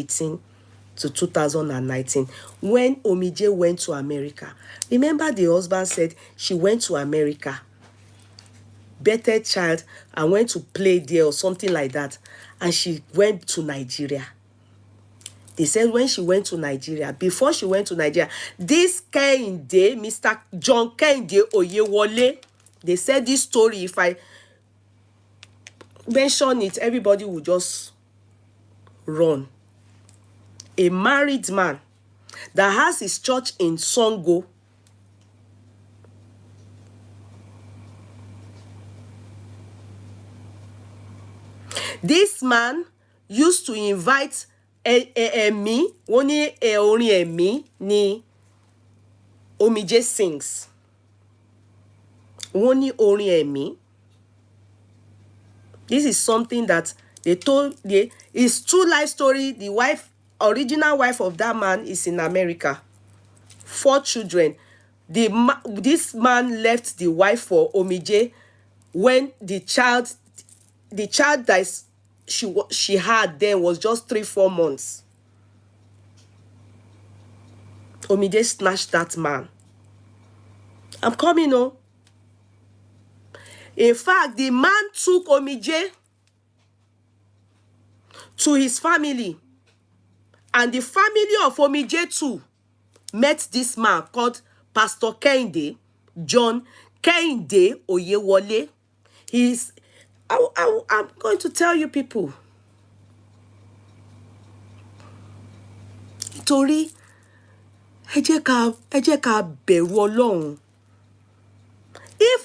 2018 to 2019 when Omije went to America. Remember, the husband said she went to America, birthed child, and went to play there or something like that, and she went to Nigeria. They said when she went to Nigeria, before she went to Nigeria, this Kehinde, Mr. John Kehinde Oyewole, they said this story, if I mention it, everybody will just run. A married man that has his church in Songo. This man used to invite Emi, only Emi ni Omije sings. Only Emi. This is something that they told. It's true life story. The wife, original wife of that man, is in America. 4 children. This man left the wife for Omije when the child that she had then was just 3-4 months. Omije snatched that man. I'm coming, oh. In fact, the man took Omije to his family, and the family of Omije too met this man called Pastor Kehinde, John Kehinde Oyewole. I'm going to tell you people. Torí ẹ jẹ́ ká bẹ̀rù Ọlọ́run. If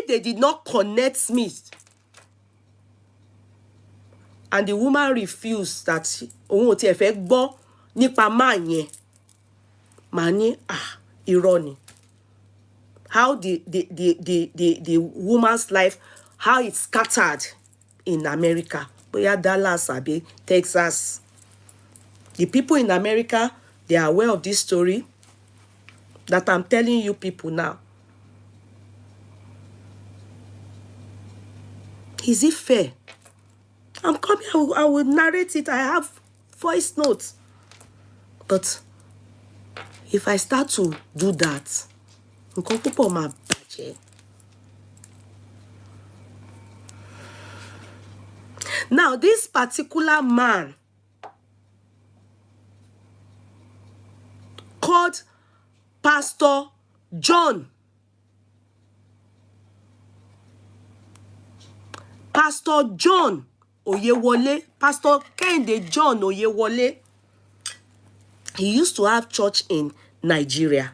they did not connect me, and the woman refused that òun ò tiẹ̀ fẹ́ gbọ́ nípa máa yẹn, màá ní irọ́ ni. How the woman's life, how it scattered in America, bóyá Dallas àbí Texas. The people in America, they are aware of this story that I'm telling you people now. Is it fair? I'm coming, I will narrate it. I have voice notes. But if I start to do that, nǹkan púpọ̀ máa bàjẹ́. Now, this particular man called Pastor John. Pastor John Oyewole, Pastor Kehinde John Oyewole. He used to have church in Nigeria.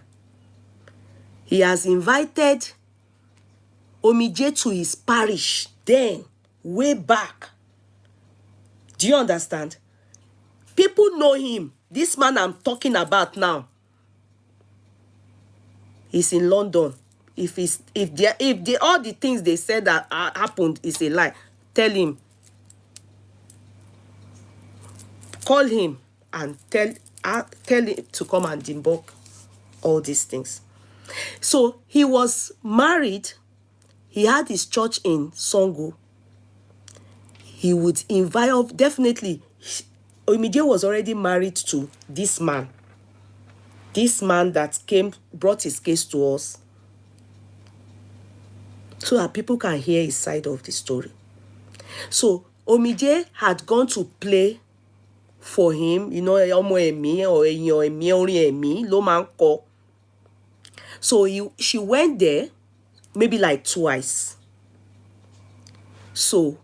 He has invited Omije to his parish then, way back. Do you understand? People know him. This man I'm talking about now, he's in London. If all the things they said that happened is a lie, tell him. Call him and tell him to come and debunk all these things. So he was married. He had his church in Songo. He would invite, definitely, Omije was already married to this man. This man that brought his case to us, so that people can hear his side of the story. So Omije had gone to play for him, you know, ọmọ ẹ̀mí or èèyàn ẹ̀mí, orin ẹ̀mí ló máa ń kọ. So she went there maybe like twice. So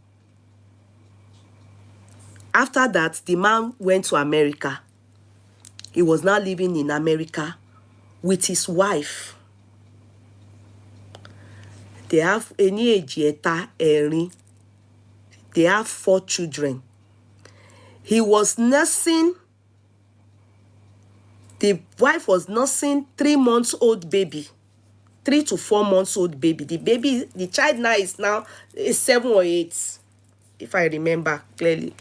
after that, the man went to America. He was now living in America with his wife. They have They have 4 children. He was nursing. The wife was nursing 3-month-old baby. 3 to 4 months old baby. The child now is 7 or 8, if I remember clearly.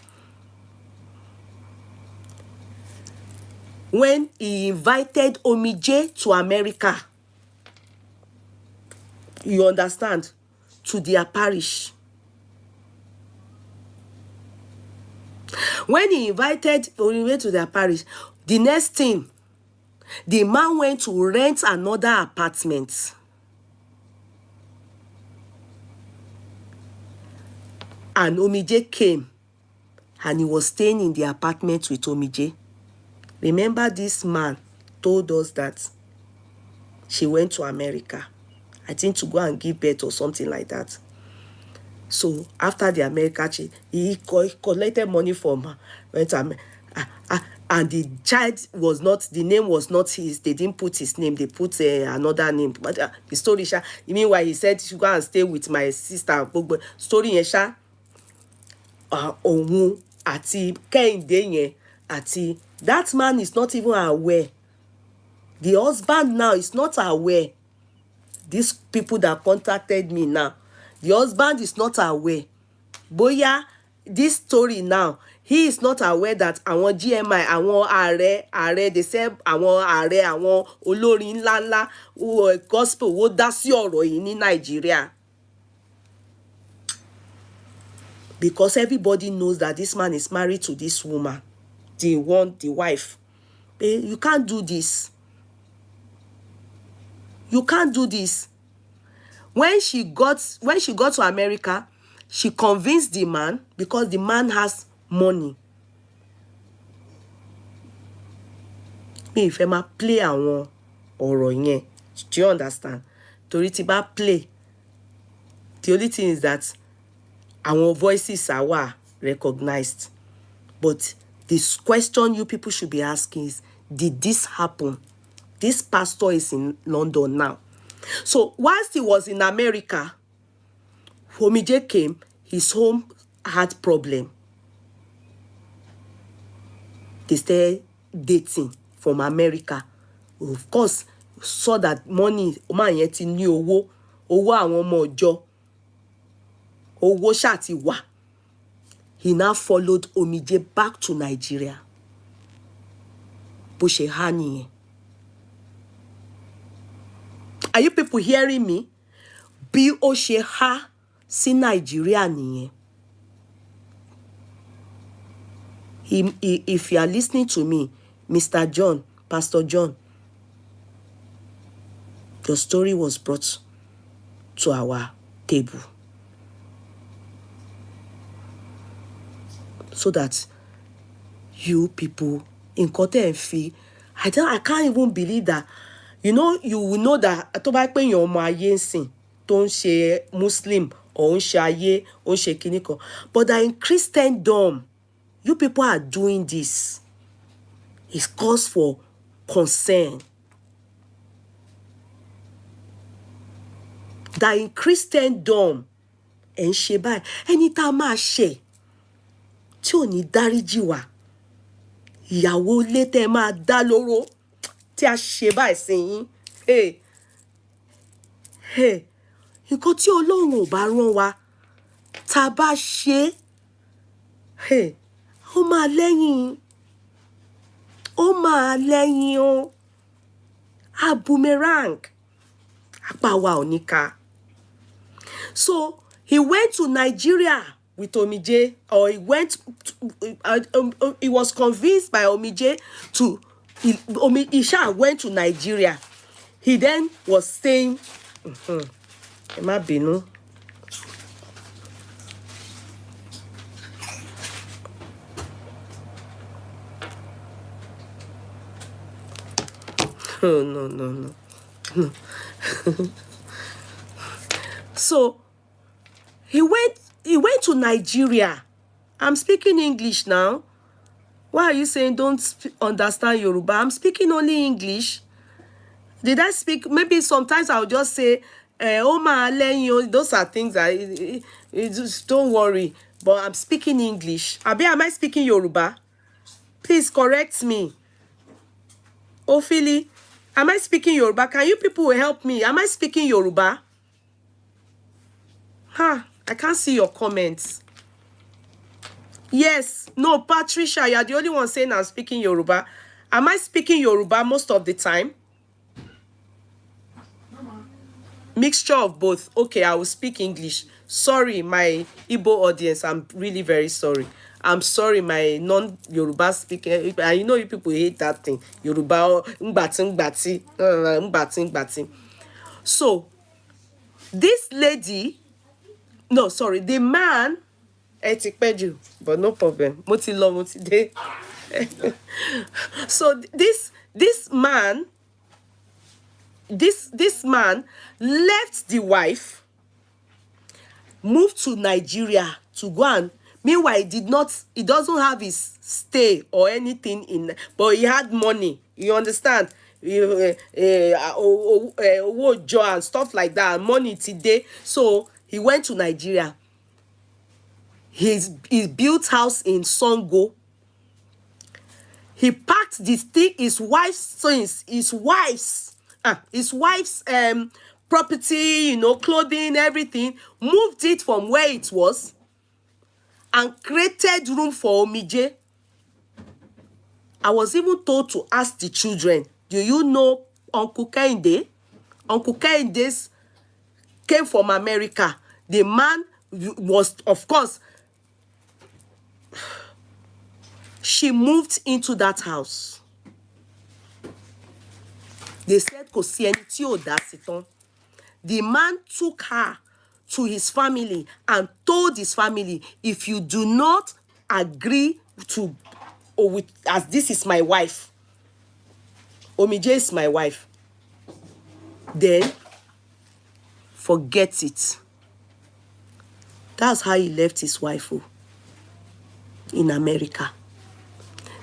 When he invited Omije to America, you understand, to their parish. When he invited Omije to their parish, the next thing, the man went to rent another apartment. And Omije came, and he was staying in the apartment with Omije. Remember, this man told us that she went to America, I think to go and give birth or something like that. So after the America, he collected money from her, went to and the child was not, the name was not his. They didn't put his name. They put another name. But the story, meanwhile, he said she go and stay with my sister. Story, yesha. Ohun àti Kẹ́hìndé yẹn àti that man is not even aware. The husband now is not aware. These people that contacted me now, the husband is not aware. Bóyá this story now, he is not aware that àwọn GMI, àwọn ààrẹ, they say àwọn ààrẹ, àwọn olórin ńláńlá, gospel wo dá sí ọ̀rọ̀ yìí ní Nàìjíríà. Because everybody knows that this man is married to this woman, the wife. You can't do this. You can't do this. When she got to America, she convinced the man, because the man has money. Me ìfẹ́ máa play àwọn ọ̀rọ̀ yẹn. Do you understand? Torí tí bá play, the only thing is that our voices are recognized. But this question you people should be asking is, did this happen? This pastor is in London now. So whilst he was in America, Omije came, his home had problem. They started dating from America. Of course, saw that money, man yẹn ti ní owó àwọn ọmọ ọjọ́. Owó ṣá ti wà. He now followed Omije back to Nigeria. Bó ṣe há nìyẹn. Are you people hearing me? Bí ó ṣe há sí Nigeria nìyẹn. If you are listening to me, Mr. John, Pastor John, your story was brought to our table, so that you people in Kote and Fee, I can't even believe that. You know, you will know that tó bá pé èèyàn ọmọ ayé ńsìn tó ń ṣe Muslim or ń ṣe ayé, ó ń ṣe kíní kan. But that in Christendom, you people are doing this. It's cause for concern. That in Christendom, ẹ̀ ń ṣe báyìí, ẹni tá a máa ṣe tí ò ní dáríjì wá, ìyàwó ilé tẹ́ máa dá lóró tí a ṣe báyìí sí yín. Nǹkan tí Ọlọ́run ò bá rán wa, tá a bá ṣe, ó máa lẹ́yìn. Ó máa lẹ́yìn o. A boomerang. Apá wa ò ní ká. So he went to Nigeria with Omije, or he was convinced by Omije to, Isha went to Nigeria. He then was saying, ẹ má bínú. Oh, no. So he went to Nigeria. I'm speaking English now. Why are you saying don't understand Yoruba? I'm speaking only English. Did I speak? Maybe sometimes I'll just say, oh my, those are things that just don't worry. But I'm speaking English. Abi, am I speaking Yoruba? Please correct me. Ophili, am I speaking Yoruba? Can you people help me? Am I speaking Yoruba? I can't see your comments. Yes. No, Patricia, you're the only one saying I'm speaking Yoruba. Am I speaking Yoruba most of the time? Mixture of both. Okay, I will speak English. Sorry, my Igbo audience. I'm really very sorry. I'm sorry, my non-Yoruba speaking, and you know you people hate that thing. Yoruba, ngbati, ngbati. So, this lady, no, sorry, the man, but no problem. Moti lo, moti de. So this man left the wife, moved to Nigeria to go and, meanwhile he doesn't have his stay or anything in, but he had money, you understand, job and stuff like that, money today. So he went to Nigeria. He built house in Songo. He packed this thing, his wife's property, you know, clothing, everything, moved it from where it was and created room for Omije. I was even told to ask the children, do you know Uncle Kehinde? Uncle Kehinde came from America. The man was, of course, she moved into that house. They said, kò sí ẹni tí ò dá sí tán. The man took her to his family and told his family, if you do not agree to, or with, as this is my wife, Omije is my wife, then forget it. That's how he left his wife in America.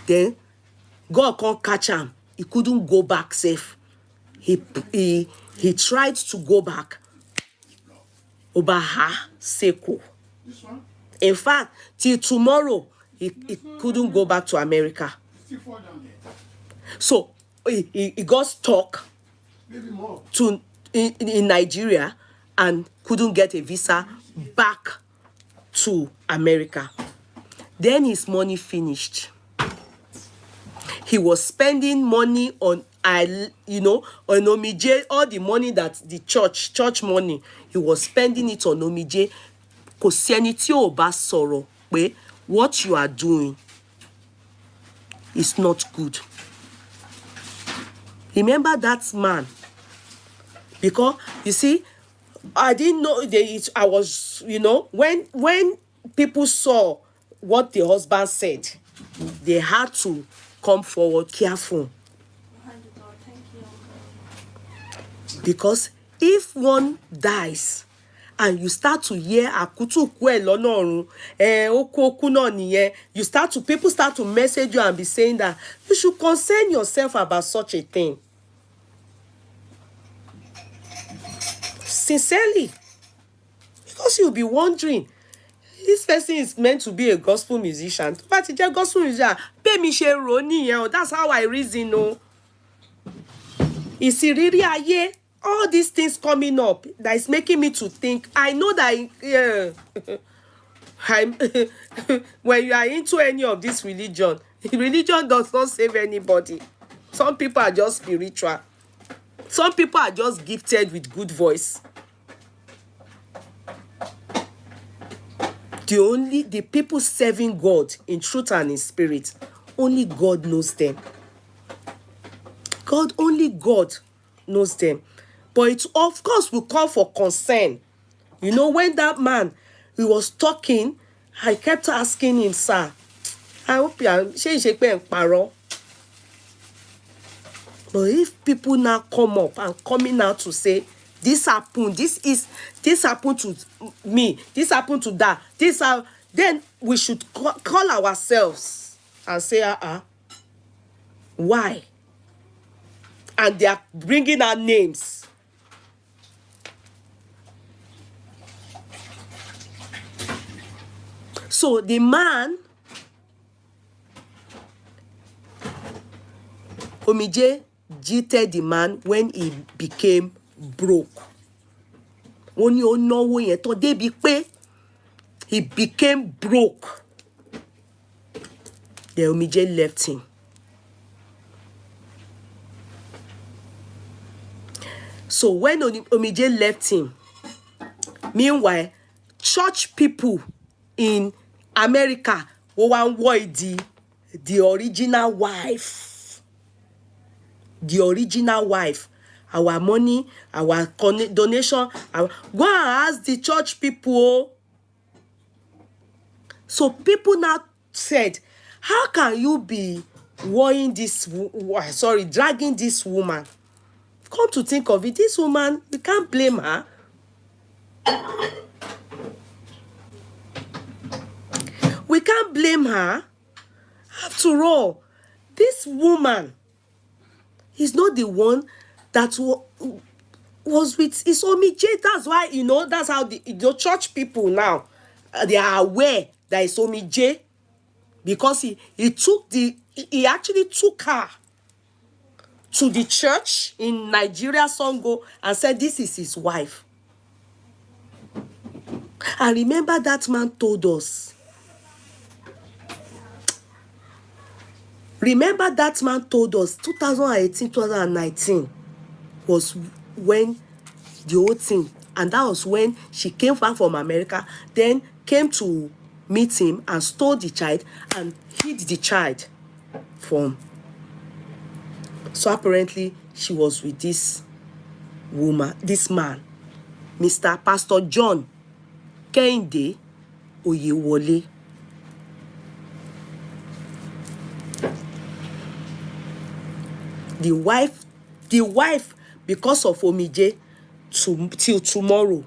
Then God can't catch him. He couldn't go back safe. He tried to go back. Obaha Seko. In fact, till tomorrow, he couldn't go back to America. So he got stuck in Nigeria and couldn't get a visa back to America. Then his money finished. He was spending money on, on Omije, all the money that the church money, he was spending it on Omije. Kò sí ẹni tí ò bá sọ̀rọ̀ pé what you are doing is not good. Remember that man? Because, you see, I didn't know, I was, when people saw what the husband said, they had to come forward careful. Because if one dies and you start to hear akutu kwe lọ́nà ọ̀run, people start to message you and be saying that you should concern yourself about such a thing. Sincerely. Because you'll be wondering, this person is meant to be a gospel musician. But it's a gospel musician. Pay me share Roni, that's how I reason. No, is it really all these things coming up that is making me to think? I know that when you are into any of this religion does not save anybody. Some people are just spiritual. Some people are just gifted with good voice. The people serving God in truth and in spirit, only God knows them. Only God knows them. But it, of course, will call for concern. When that man, he was talking, I kept asking him, sir, I hope you are paro. But if people now come up and coming out to say, this happened, this happened to me, this happened to that, then we should call ourselves and say, why? And they are bringing our names. So the man, Omije cheated the man when he became broke. When you know when he became broke. The Omije left him. So when Omije left him, meanwhile, church people in America ó wá ń wọ́ the original wife. The original wife. Our money, our donation, go and ask the church people. So people now said, how can you be dragging this woman? Come to think of it, this woman, we can't blame her. We can't blame her. After all, this woman is not the one that was with his Omije. That's why, that's how the church people now, they are aware that it's Omije, because he actually took her to the church in Nigeria, Songo, and said this is his wife. And remember, that man told us. Remember, that man told us 2018, 2019 was when the whole thing, and that was when she came back from America, then came to meet him and stole the child and hid the child from. So apparently she was with this woman, this man, Mr. Pastor John Kehinde Oyewole. The wife, because of Omije, till tomorrow.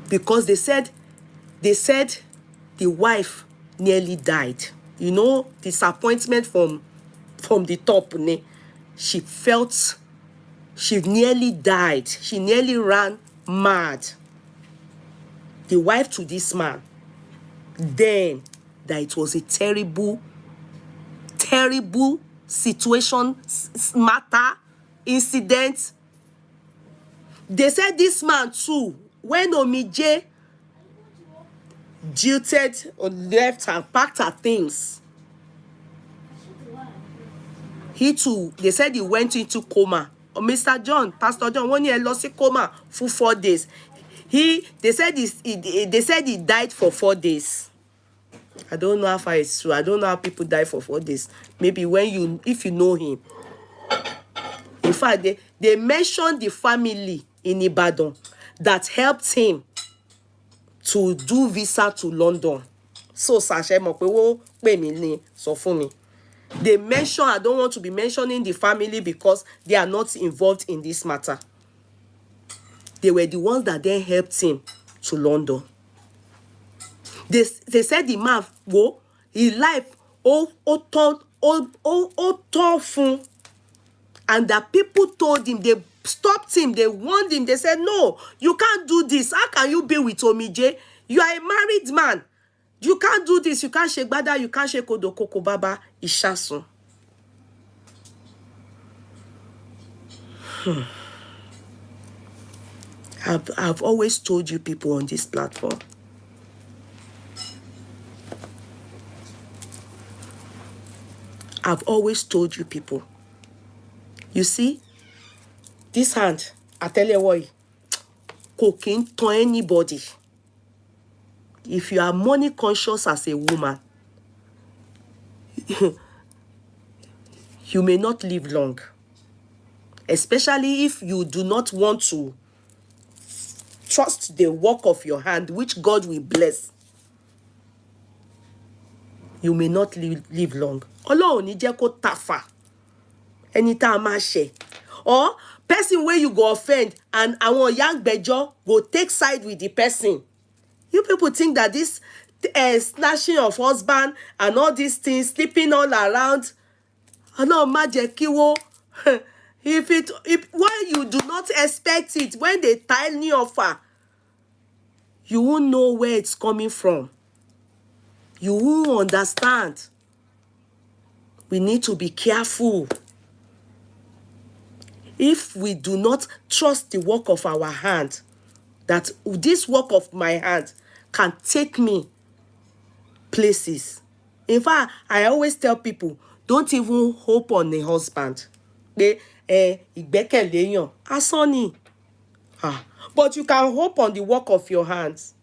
Because they said the wife nearly died. Disappointment from the top. She felt she nearly died. She nearly ran mad. The wife to this man. Then that it was a terrible situation, matter, incident. They said this man too, when Omije jilted or left and packed her things, he too, they said he went into coma. Mr. John, Pastor John, 1 year lost in coma for 4 days. They said he died for 4 days. I don't know how far it's true. I don't know how people die for 4 days. Maybe if you know him. In fact, they mentioned the family in Ibadan that helped him to do visa to London. So Sasha Mokwewo pè mí ní sọ fún mi. They mention, I don't want to be mentioning the family because they are not involved in this matter. They were the ones that then helped him to London. They said the man, his life, fun. And that people told him, they stopped him, they warned him, they said, no, you can't do this. How can you be with Omije? You are a married man. You can't do this. You can't shake bada, you can't shake odokoko baba, ishasun. I've always told you people on this platform. I've always told you people. You see, this hand, I tell you what, cooking to anybody. If you are money conscious as a woman, you may not live long. Especially if you do not want to trust the work of your hand, which God will bless. You may not live long. Ọlọ́run ní jẹ́ kó tàfà. Ẹni tá máa ṣe. Or person where you go offend and àwọn young bejo go take side with the person. You people think that this snatching of husband and all these things, sleeping all around, Ọlọ́run má jẹ́ kí wọ́n, if when you do not expect it, when they tiny offer, you won't know where it's coming from. You won't understand. We need to be careful. If we do not trust the work of our hand, that this work of my hand can take me places. In fact, I always tell people, don't even hope on a husband. Ìgbẹ́kẹ̀lé yàn, asán ni. But you can hope on the work of your hands.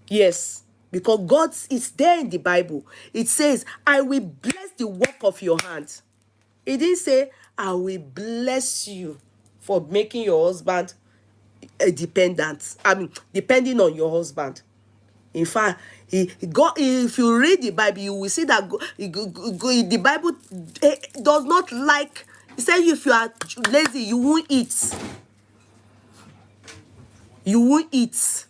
Yes. Because God is there in the Bible. It says, I will bless the work of your hand. It didn't say, I will bless you for making your husband a dependent. I mean, depending on your husband. In fact, God, if you read the Bible, you will see that the Bible does not like. He said, if you are lazy, you won't eat. You won't eat.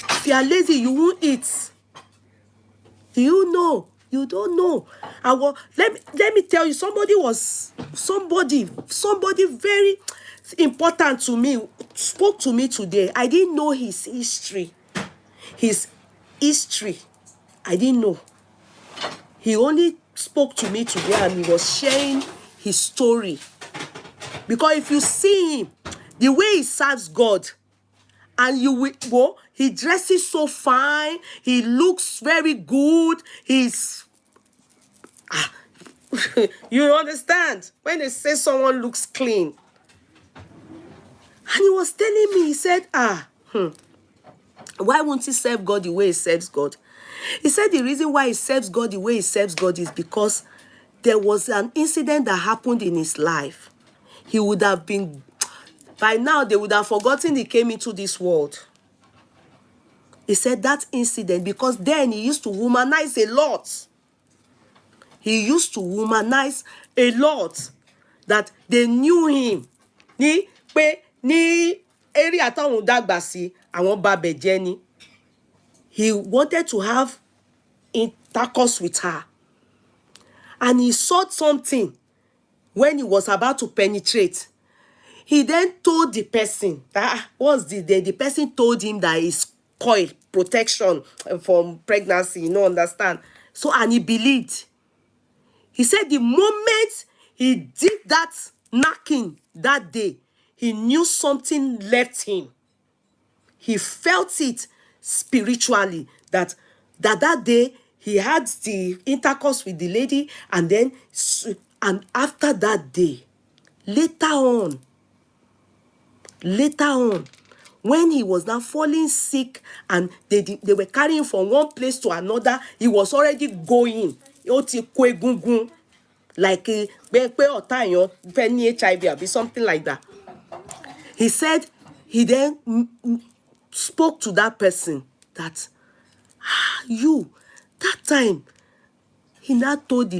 If you are lazy, you won't eat. Do you know? You don't know. Let me tell you, somebody very important to me spoke to me today. I didn't know his history. I didn't know. He only spoke to me today and he was sharing his story. Because if you see him, the way he serves God, and you will go, he dresses so fine, he looks very good, you understand? When they say someone looks clean. And he was telling me, he said, why won't he serve God the way he serves God? He said the reason why he serves God the way he serves God is because there was an incident that happened in his life. He would have been, by now they would have forgotten he came into this world. He said that incident, because then he used to womanize a lot. He used to womanize a lot. That they knew him. Ní area táwọn dàgbà sí, àwọn bàbẹ̀ jẹ́ ni. He wanted to have intercourse with her. And he saw something when he was about to penetrate. He then told the person, the person told him that it's coil, protection from pregnancy, you know, understand? So, and he believed. He said the moment he did that knocking that day, he knew something left him. He felt it spiritually, that day he had the intercourse with the lady, and after that day, later on, when he was now falling sick and they were carrying him from one place to another, he was already going. Like HIV or something like that. He said he then spoke to that person that, that time, he now told the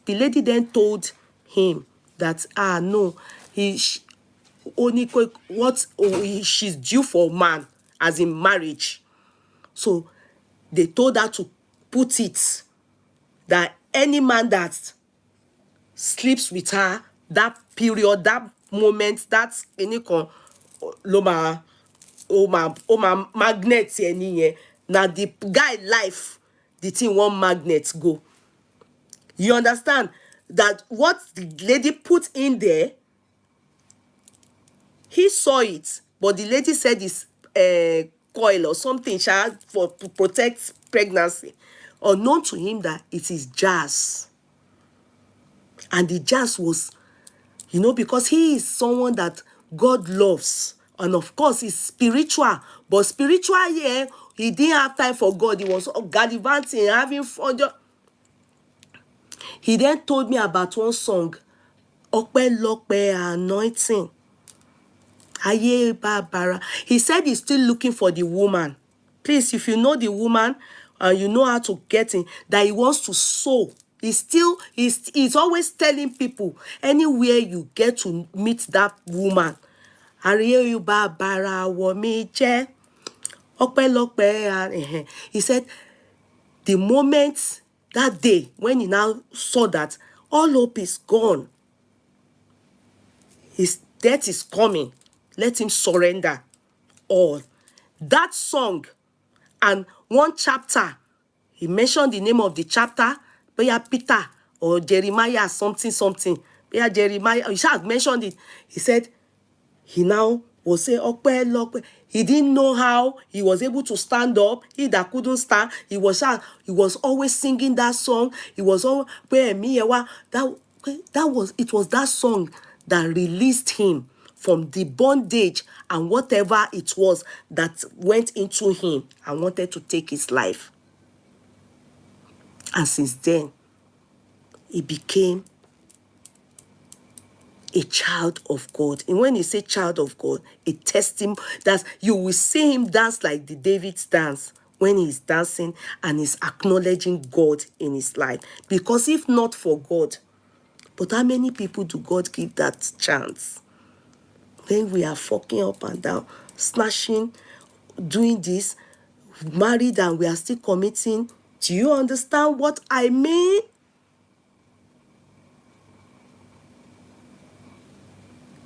lady then told him that, no, she's due for a man, as in marriage. So they told her to put it that any man that sleeps with her, that period, that moment, that's any magnet any. Now the guy life, the thing one magnet go. You understand that what the lady put in there? He saw it, but the lady said it's coil or something to protect pregnancy. Unknown to him that it is jazz. And the jazz was, because he is someone that God loves. And of course, he's spiritual. But spiritual here, he didn't have time for God. He was gallivanting, having fun. He then told me about one song, Ọpẹ́ Lọpẹ́ Anointing. Aye Barbara. He said he's still looking for the woman. Please, if you know the woman and you know how to get in, that he wants to sow. He's always telling people, anywhere you get to meet that woman, Aye Barbara Omije. He said the moment that day when he now saw that all hope is gone, his death is coming, let him surrender all. That song and one chapter, he mentioned the name of the chapter, Peter or Jeremiah something. Jeremiah, he had mentioned it. He said he now will say, he didn't know how he was able to stand up. He that couldn't stand, he was always singing that song. He was always, it was that song that released him from the bondage and whatever it was that went into him and wanted to take his life. And since then, he became a child of God. And when you say child of God, a testimony that you will see him dance like the David's dance when he's dancing and he's acknowledging God in his life. Because if not for God, but how many people do God give that chance? Then we are fucking up and down, snatching, doing this, married, and we are still committing. Do you understand what I mean?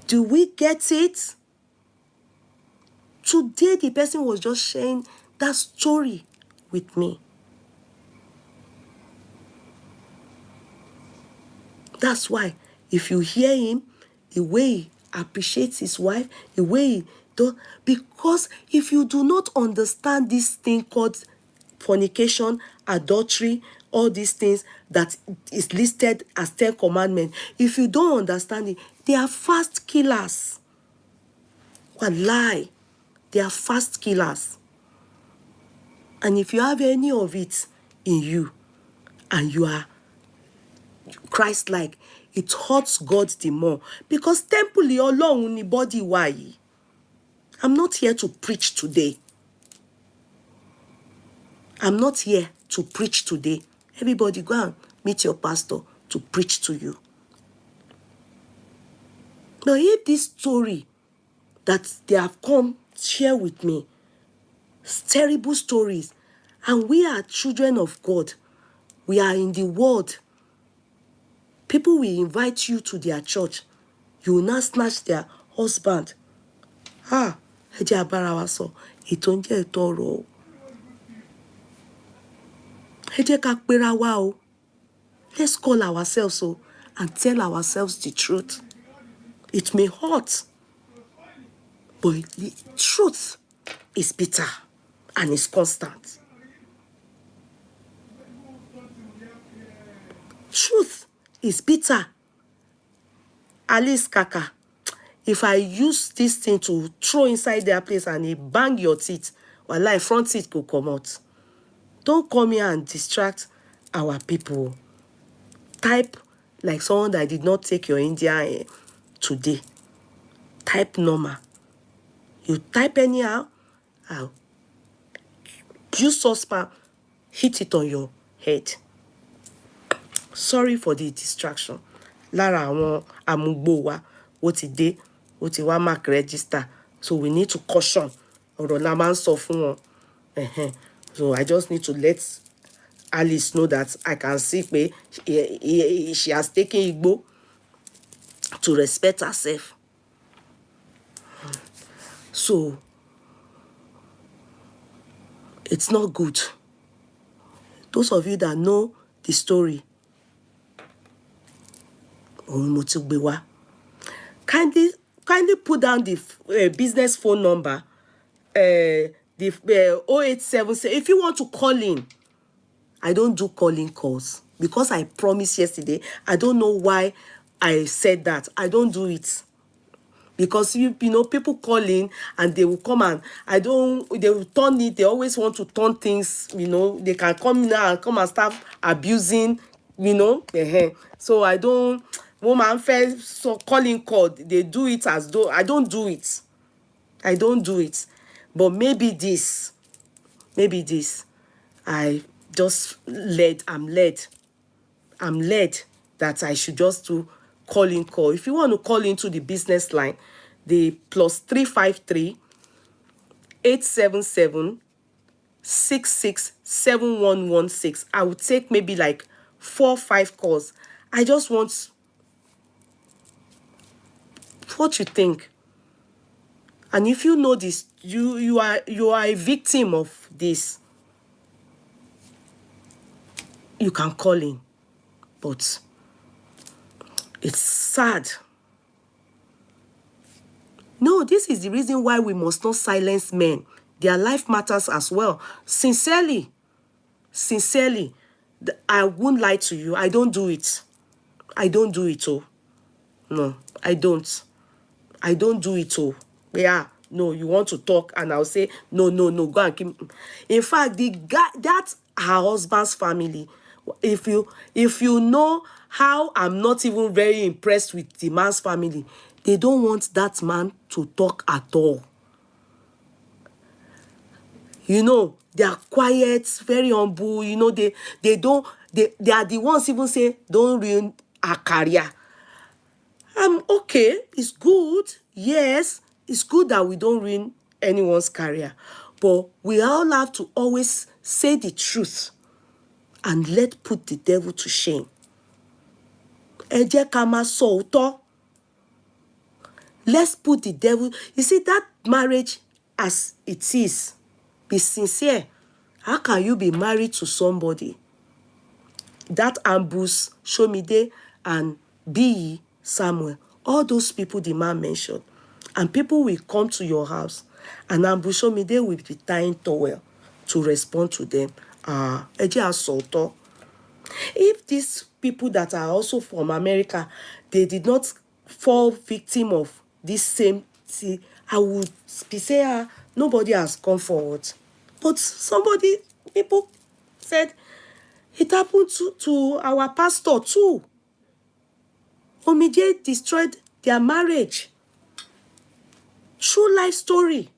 Do we get it? Today, the person was just sharing that story with me. That's why, if you hear him, the way he appreciates his wife, the way he does, because if you do not understand this thing called fornication, adultery, all these things that is listed as 10 commandments, if you don't understand it, they are fast killers. Wallahi, they are fast killers. And if you have any of it in you and you are Christ-like, it hurts God the more. Because temple Ọlọ́run ni body wa yìí. I'm not here to preach today. I'm not here to preach today. Everybody go and meet your pastor to preach to you. Now, if this story that they have come share with me, terrible stories, and we are children of God, we are in the world, people will invite you to their church, you will not snatch their husband. Ẹ jẹ́ abára wa sọ, ètò ń jẹ́ ètò ọ̀rọ̀ o. Ẹ jẹ́ ká pera wa o. Let's call ourselves and tell ourselves the truth. It may hurt, but the truth is bitter and is constant. Truth is bitter. Alice Kaka, if I use this thing to throw inside their place and it bang your teeth, wallahi, front teeth could come out. Don't come here and distract our people. Type like someone that did not take your India today. Type normal. You type anyhow, I'll use saucepan, hit it on your head. Sorry for the distraction. Lára àwọn amúgbó wa, ó ti dé, ó ti wá mark register. So we need to caution. Ọ̀rọ̀ la máa ń sọ fún wọn. So I just need to let Alice know that I can see pé she has taken Igbo to respect herself. So it's not good. Those of you that know the story, kindly put down the business phone number, the 0877. If you want to call in, I don't do calling calls because I promised yesterday. I don't know why I said that. I don't do it. Because you know, people call in and they will come and they will turn it. They always want to turn things, you know, they can come now and come and start abusing, you know. So I don't, woman first, so calling call, they do it as though, I don't do it. I don't do it. But maybe this, I just I'm led that I should just do calling call. If you want to call into the business line, the +353 877 667116. I would take maybe like 4 or 5 calls. I just want what you think. And if you know this, you are a victim of this, you can call in. But it's sad. No, this is the reason why we must not silence men. Their life matters as well. Sincerely, I won't lie to you. I don't do it. Oh. No, I don't. I don't do it. Oh, yeah. No, you want to talk, and I'll say, no, go and keep. In fact, the guy, that's her husband's family. If you know how I'm not even very impressed with the man's family, they don't want that man to talk at all. You know, they are quiet, very humble. You know, they are the ones even say, don't ruin our career. Okay, it's good. Yes, it's good that we don't ruin anyone's career. But we all have to always say the truth and let put the devil to shame. Ẹ jẹ́ ká máa sọ òótọ́. Let's put the devil. You see, that marriage as it is, be sincere. How can you be married to somebody? That Ambrose, Shomide, and B. Samuel, all those people the man mentioned, and people will come to your house, and Ambrose Shomide will be tying towel to respond to them. Ẹ jẹ́ á sọ òótọ́. If these people that are also from America, they did not fall victim of this same thing, I would be saying, nobody has come forward. But people said, it happened to our pastor too. Omije destroyed their marriage. True life story.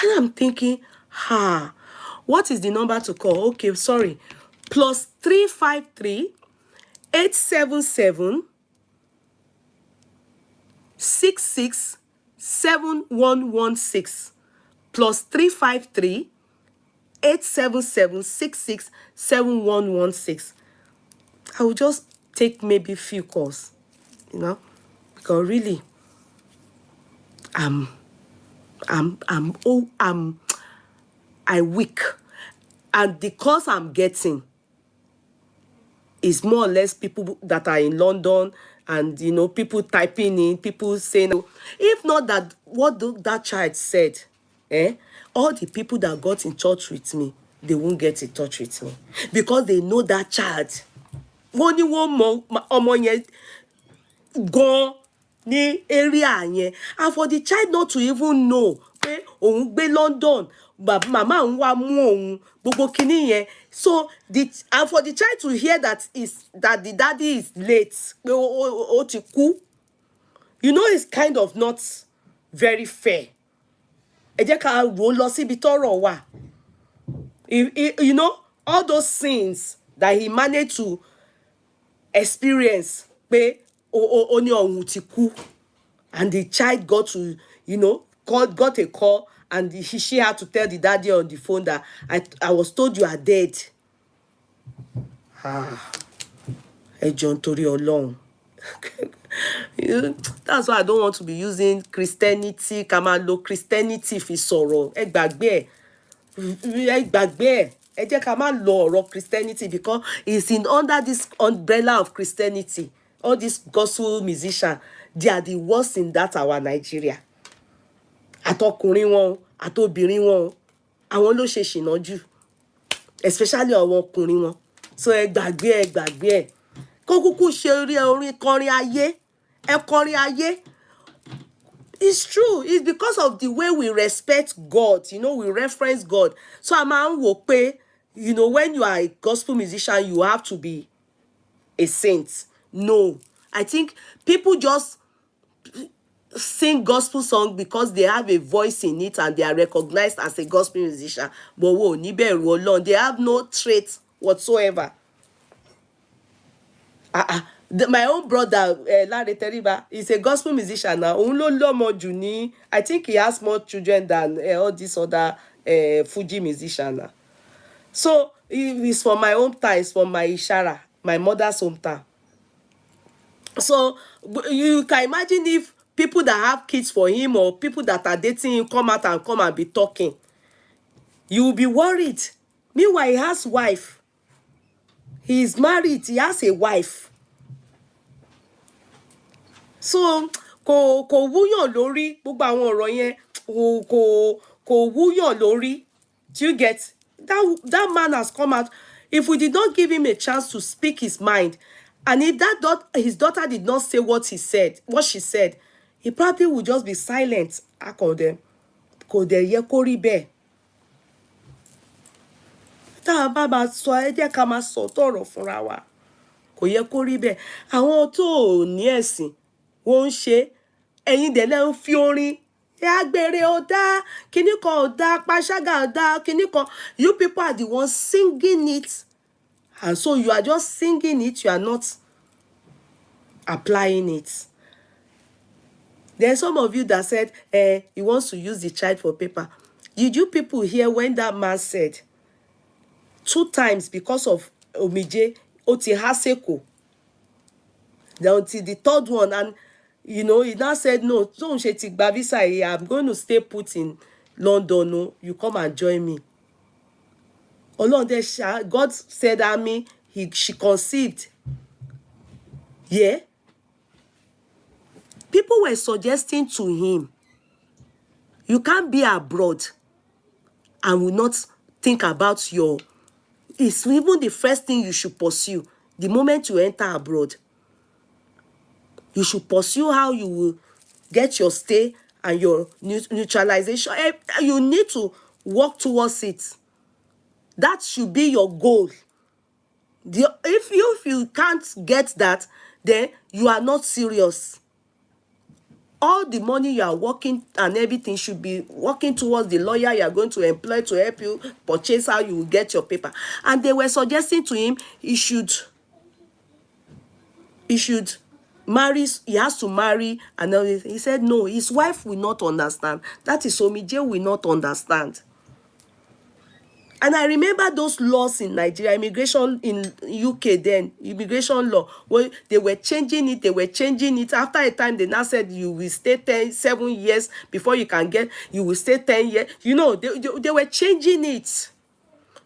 And I'm thinking, what is the number to call? Okay, sorry. +353 877 66 7116. +353 877 66 7116. I will just take maybe few calls, because really, I weak, and the calls I'm getting is more or less people that are in London, and people typing in, people saying, if not that what that child said, all the people that got in touch with me, they won't get in touch with me, because they know that child. Only one more ọmọ yẹn gone ní area yẹn, and for the child not to even know pé òun gbé London, mama òun wá mú òun gbogbo kinní yẹn, so and for the child to hear that the daddy is late, pé ó ti kú, it's kind of not very fair. Ẹ jẹ́ ká rò lọ síbi tọ́rọ̀ wà. All those sins that he managed to experience, pé ó ní ọ̀hún ti kú, and the child got to, got a call, and she had to tell the daddy on the phone that I was told you are dead. Ẹ jọ̀ọ́ nítorí Ọlọ́run. That's why I don't want to be using Christianity, Kamalo Christianity fi sọ̀rọ̀. Ẹ gbàgbé ẹ̀. Ẹ jẹ́ ká má lo ọ̀rọ̀ Christianity, because it's under this umbrella of Christianity. All these gospel musicians, they are the worst in that our Nigeria. Àtọkùnrin wọn, àtobìnrin wọn, àwọn ló ṣe ṣìnà jù, especially àwọn ọkùnrin wọn. So ẹ gbàgbé ẹ̀. Kó kúkú ṣe orin kọrin ayé, ẹ kọrin ayé. It's true. It's because of the way we respect God. We reference God. So a máa ń wò pé, when you are a gospel musician, you have to be a saint. No. I think people just sing gospel song because they have a voice in it and they are recognized as a gospel musician. But they have no traits whatsoever. My own brother, Lare Teriba, is a gospel musician now. I think he has more children than all these other Fuji musicians now. So it's from my hometown, it's from my Ishara, my mother's hometown. So you can imagine if people that have kids for him or people that are dating him come out and be talking, you will be worried. Meanwhile, he has wife. He is married. He has a wife. So kò wúyàn lórí gbogbo àwọn ọ̀rọ̀ yẹn, kò wúyàn lórí. Do you get that man has come out? If we did not give him a chance to speak his mind, And if his daughter did not say what she said, he probably would just be silent. Kò dẹ̀ yẹ kó rí bẹ́ẹ̀. Tá a bá máa sọ, ẹ jẹ́ ká máa sọ tọ̀rọ̀ fúnra wa. Kò yẹ kó rí bẹ́ẹ̀. Àwọn tó ní ẹ̀sìn wọ́n ń ṣe, ẹ̀yin dẹ̀ lẹ́ ń fi orin agbèrè ò dá, kíní kan ò dá, panṣágà ò dá, kíní kan. You people are the ones singing it. And so you are just singing it, you are not applying it. There's some of you that said he wants to use the child for paper. Did you people hear when that man said 2 times because of Omije, Oti Haseko? Until the 3rd one, and he now said, no, don't visa, I'm going to stay put in London. No, you come and join me. God said she conceived. Yeah. People were suggesting to him, you can't be abroad and will not think about it's even the first thing you should pursue. The moment you enter abroad, you should pursue how you will get your stay and your neutralization. You need to work towards it. That should be your goal. If you can't get that, then you are not serious. All the money you are working and everything should be working towards the lawyer you are going to employ to help you purchase how you will get your paper. And they were suggesting to him he should marry, he has to marry and everything. He said no, his wife will not understand. That is Omije will not understand. And I remember those laws in Nigeria, immigration in UK then, immigration law, where they were changing it. After a time, they now said you will stay 7 years before you can get, you will stay 10 years. They were changing it.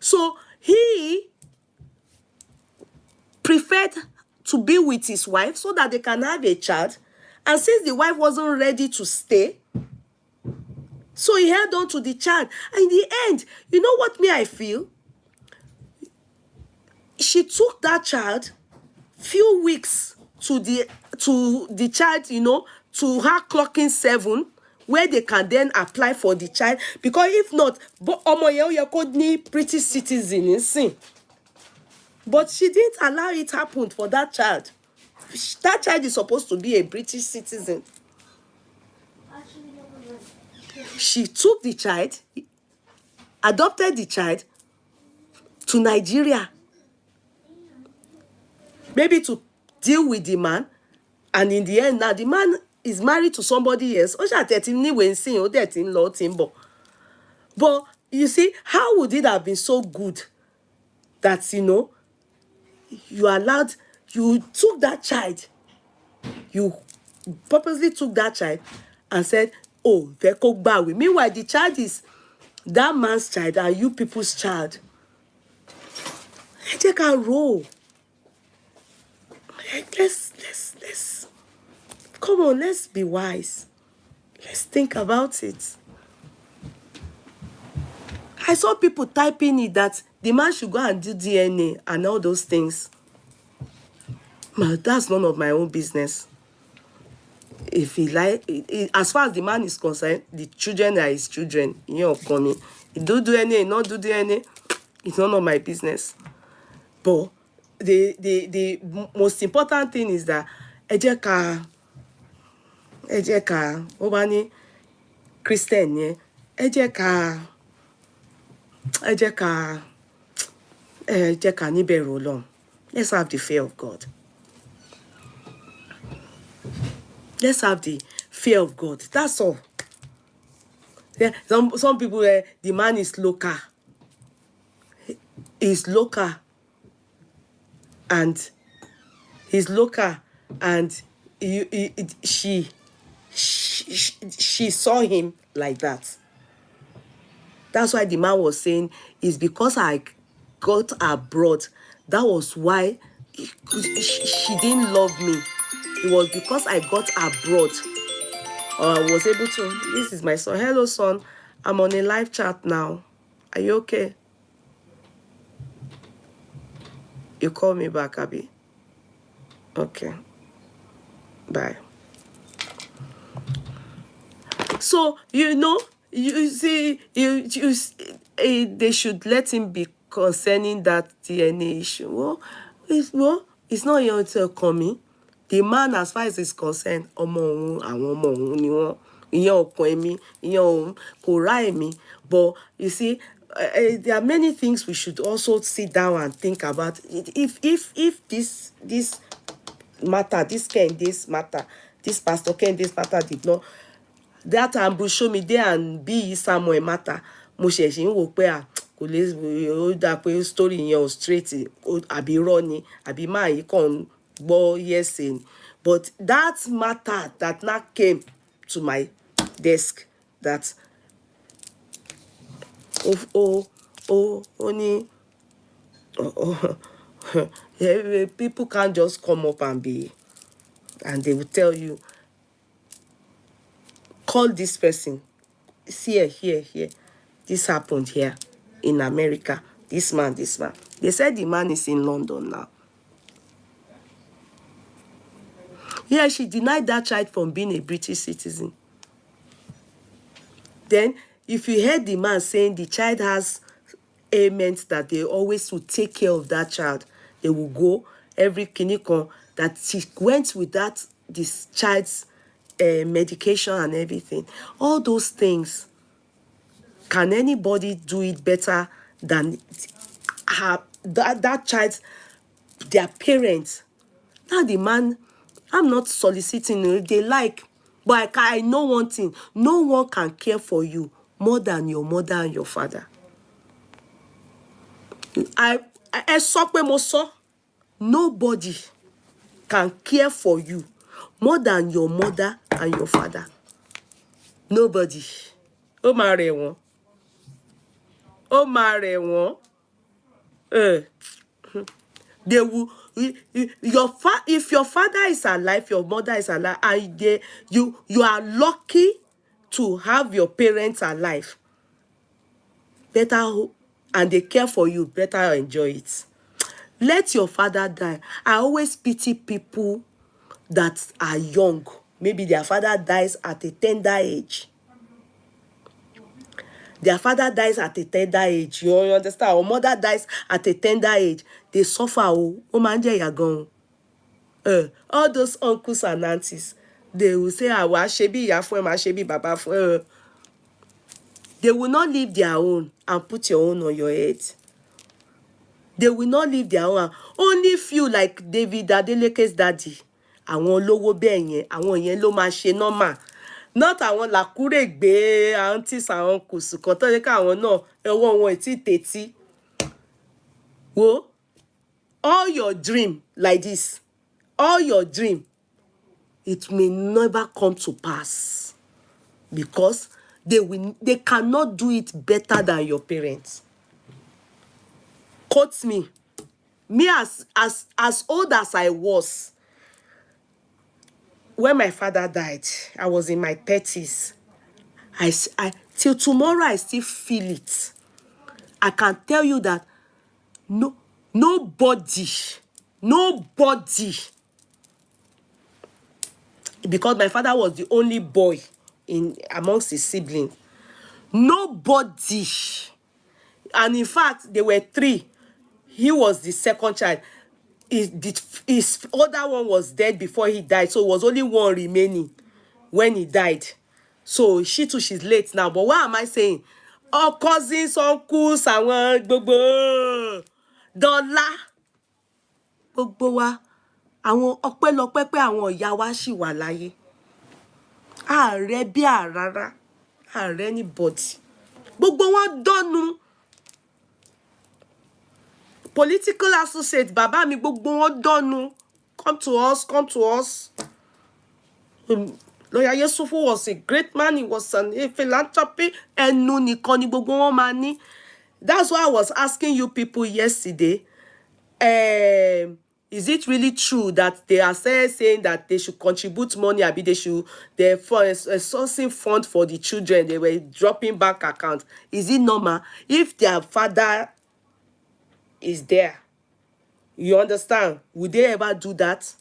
So he preferred to be with his wife so that they can have a child. And since the wife wasn't ready to stay, so he held on to the child. And in the end, you know what I feel? She took that child few weeks to the child, to her clocking 7, where they can then apply for the child. Because if not, British citizen. But she didn't allow it happen for that child. That child is supposed to be a British citizen. She took the child, adopted the child to Nigeria, maybe to deal with the man. And in the end, now the man is married to somebody else. But you see, how would it have been so good that, you took that child, you purposely took that child and said, oh, meanwhile, the child is that man's child and you people's child. Take a roll. Let's come on, let's be wise. Let's think about it. I saw people typing it that the man should go and do DNA and all those things. But that's none of my own business. If he as far as the man is concerned, the children are his children. He do DNA, not do DNA. It's none of my business. But the most important thing is that ejeka obani Christian ejeka niberu Ọlọ́run. Let's have the fear of God. Let's have the fear of God. That's all. Yeah, some people, the man is local. He's local. And he's local. And she saw him like that. That's why the man was saying, it's because I got abroad. That was why she didn't love me. It was because I got abroad. I was able to. This is my son. Hello, son. I'm on a live chat now. Are you okay? You call me back, Abby. Okay. Bye. So, you see, they should let him be concerning that DNA issue. It's not your to coming. The man, as far as he's concerned, ọmọ òun, àwọn ọmọ òun ni wọ́n. Ìyẹn ọkàn ẹ̀mí, ìyẹn òun kò rá ẹ̀mí. But you see, there are many things we should also sit down and think about. If this matter, this matter, this pastor this matter did not, that show me there and be somewhere matter, mo ṣẹ̀ṣẹ̀ ń wò pé kò lè ó dá pé story yẹn ò straight àbí irọ́ ni àbí máa yìí kàn gbọ́ yes ni. But that matter that now came to my desk, that only people can't just come up and they will tell you, call this person, here, this happened here in America, this man. They said the man is in London now. Yeah, she denied that child from being a British citizen. Then, if you heard the man saying the child has ailments that they always will take care of that child, they will go every clinic that she went with this child's medication and everything. All those things, can anybody do it better than that child, their parents? Now the man, I'm not soliciting, they like, but I know one thing, no one can care for you more than your mother and your father. Nobody can care for you more than your mother and your father. Nobody. Ó máa rẹ̀ wọ́n. Ó máa rẹ̀ wọ́n. They will, if your father is alive, your mother is alive, and you are lucky to have your parents alive, better, and they care for you, better enjoy it. Let your father die. I always pity people that are young. Maybe their father dies at a tender age. Their father dies at a tender age. You understand? Or mother dies at a tender age. They suffer. All those uncles and aunties, they will say, they will not leave their own and put your own on your head. They will not leave their own. Only few like David Adeleke's daddy. Àwọn olówó bẹ́ẹ̀ yẹn, àwọn yẹn ló máa ṣe normal. Not àwọn làkúrègbé aunties and uncles kan tó yẹ káwọn náà ẹwọ́ wọn ètí tètí. Wo, all your dream like this, all your dream, it may never come to pass because they cannot do it better than your parents. Quote me. Me as old as I was, when my father died, I was in my 30s. I till tomorrow I still feel it. I can tell you that nobody, because my father was the only boy amongst his siblings. Nobody, and in fact, there were 3. He was the second child. His other one was dead before he died, so it was only one remaining when he died. So she's late now. But what am I saying? All cousins, uncles, àwọn gbogbo dọ́là gbogbo wa, àwọn ọpẹ́lọpẹ́ pé àwọn ìyá wa ṣì wà láyé. Ààrẹ bí àrárá, ààrẹ anybody. Gbogbo wọn dọ́nu. Political associate, bàbá mi gbogbo wọn dọ́nu. Come to us. Lawyer Yesufu was a great man. He was a philanthropy. Ẹnu nìkan ni gbogbo wọn máa ní. That's why I was asking you people yesterday. Is it really true that they are saying that they should contribute money? Abi they're for a sourcing fund for the children. They were dropping bank account. Is it normal if their father is there? You understand? Would they ever do that?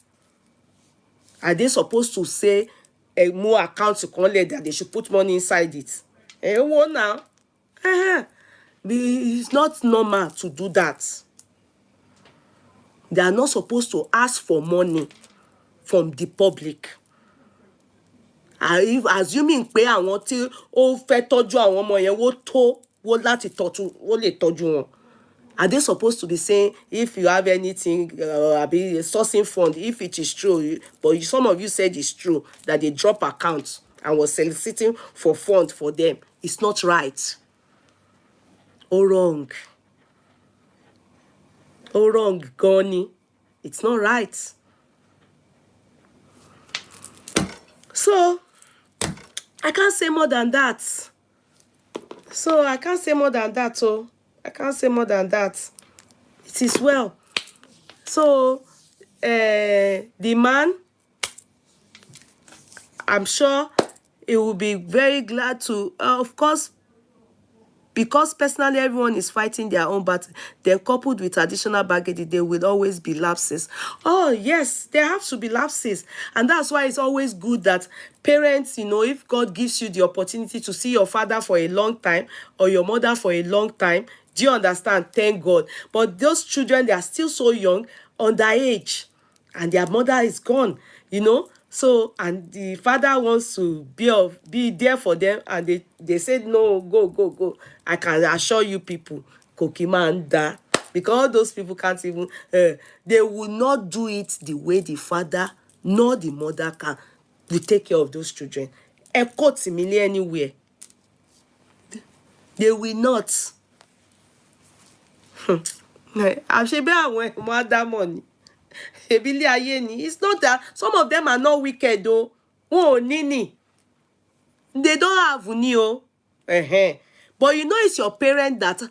Are they supposed to say a more account to collect that they should put money inside it? What now? It's not normal to do that. They are not supposed to ask for money from the public. If assuming pé àwọn tí ó fẹ́ tọ́jú àwọn ọmọ yẹn wó láti tọ́jú wó lè tọ́jú wọn. Are they supposed to be saying if you have anything be sourcing fund, if it is true, but some of you said it's true that they drop accounts and was soliciting for fund for them? It's not right. Or wrong. Or wrong, Goni. It's not right. So I can't say more than that. I can't say more than that. It is well. So the man, I'm sure he will be very glad to, of course, because personally everyone is fighting their own battle, then coupled with additional baggage, there will always be lapses. Oh yes, there have to be lapses. And that's why it's always good that parents, if God gives you the opportunity to see your father for a long time or your mother for a long time, do you understand? Thank God. But those children, they are still so young, underage, and their mother is gone, So, and the father wants to be there for them, and they said, no, go. I can assure you people, Kokimanda, because all those people can't even, they will not do it the way the father nor the mother will take care of those children. Anywhere. They will not. I'm sure mother money. It's not that some of them are not wicked though. Oh, Nini. They don't have Unio. But it's your parent that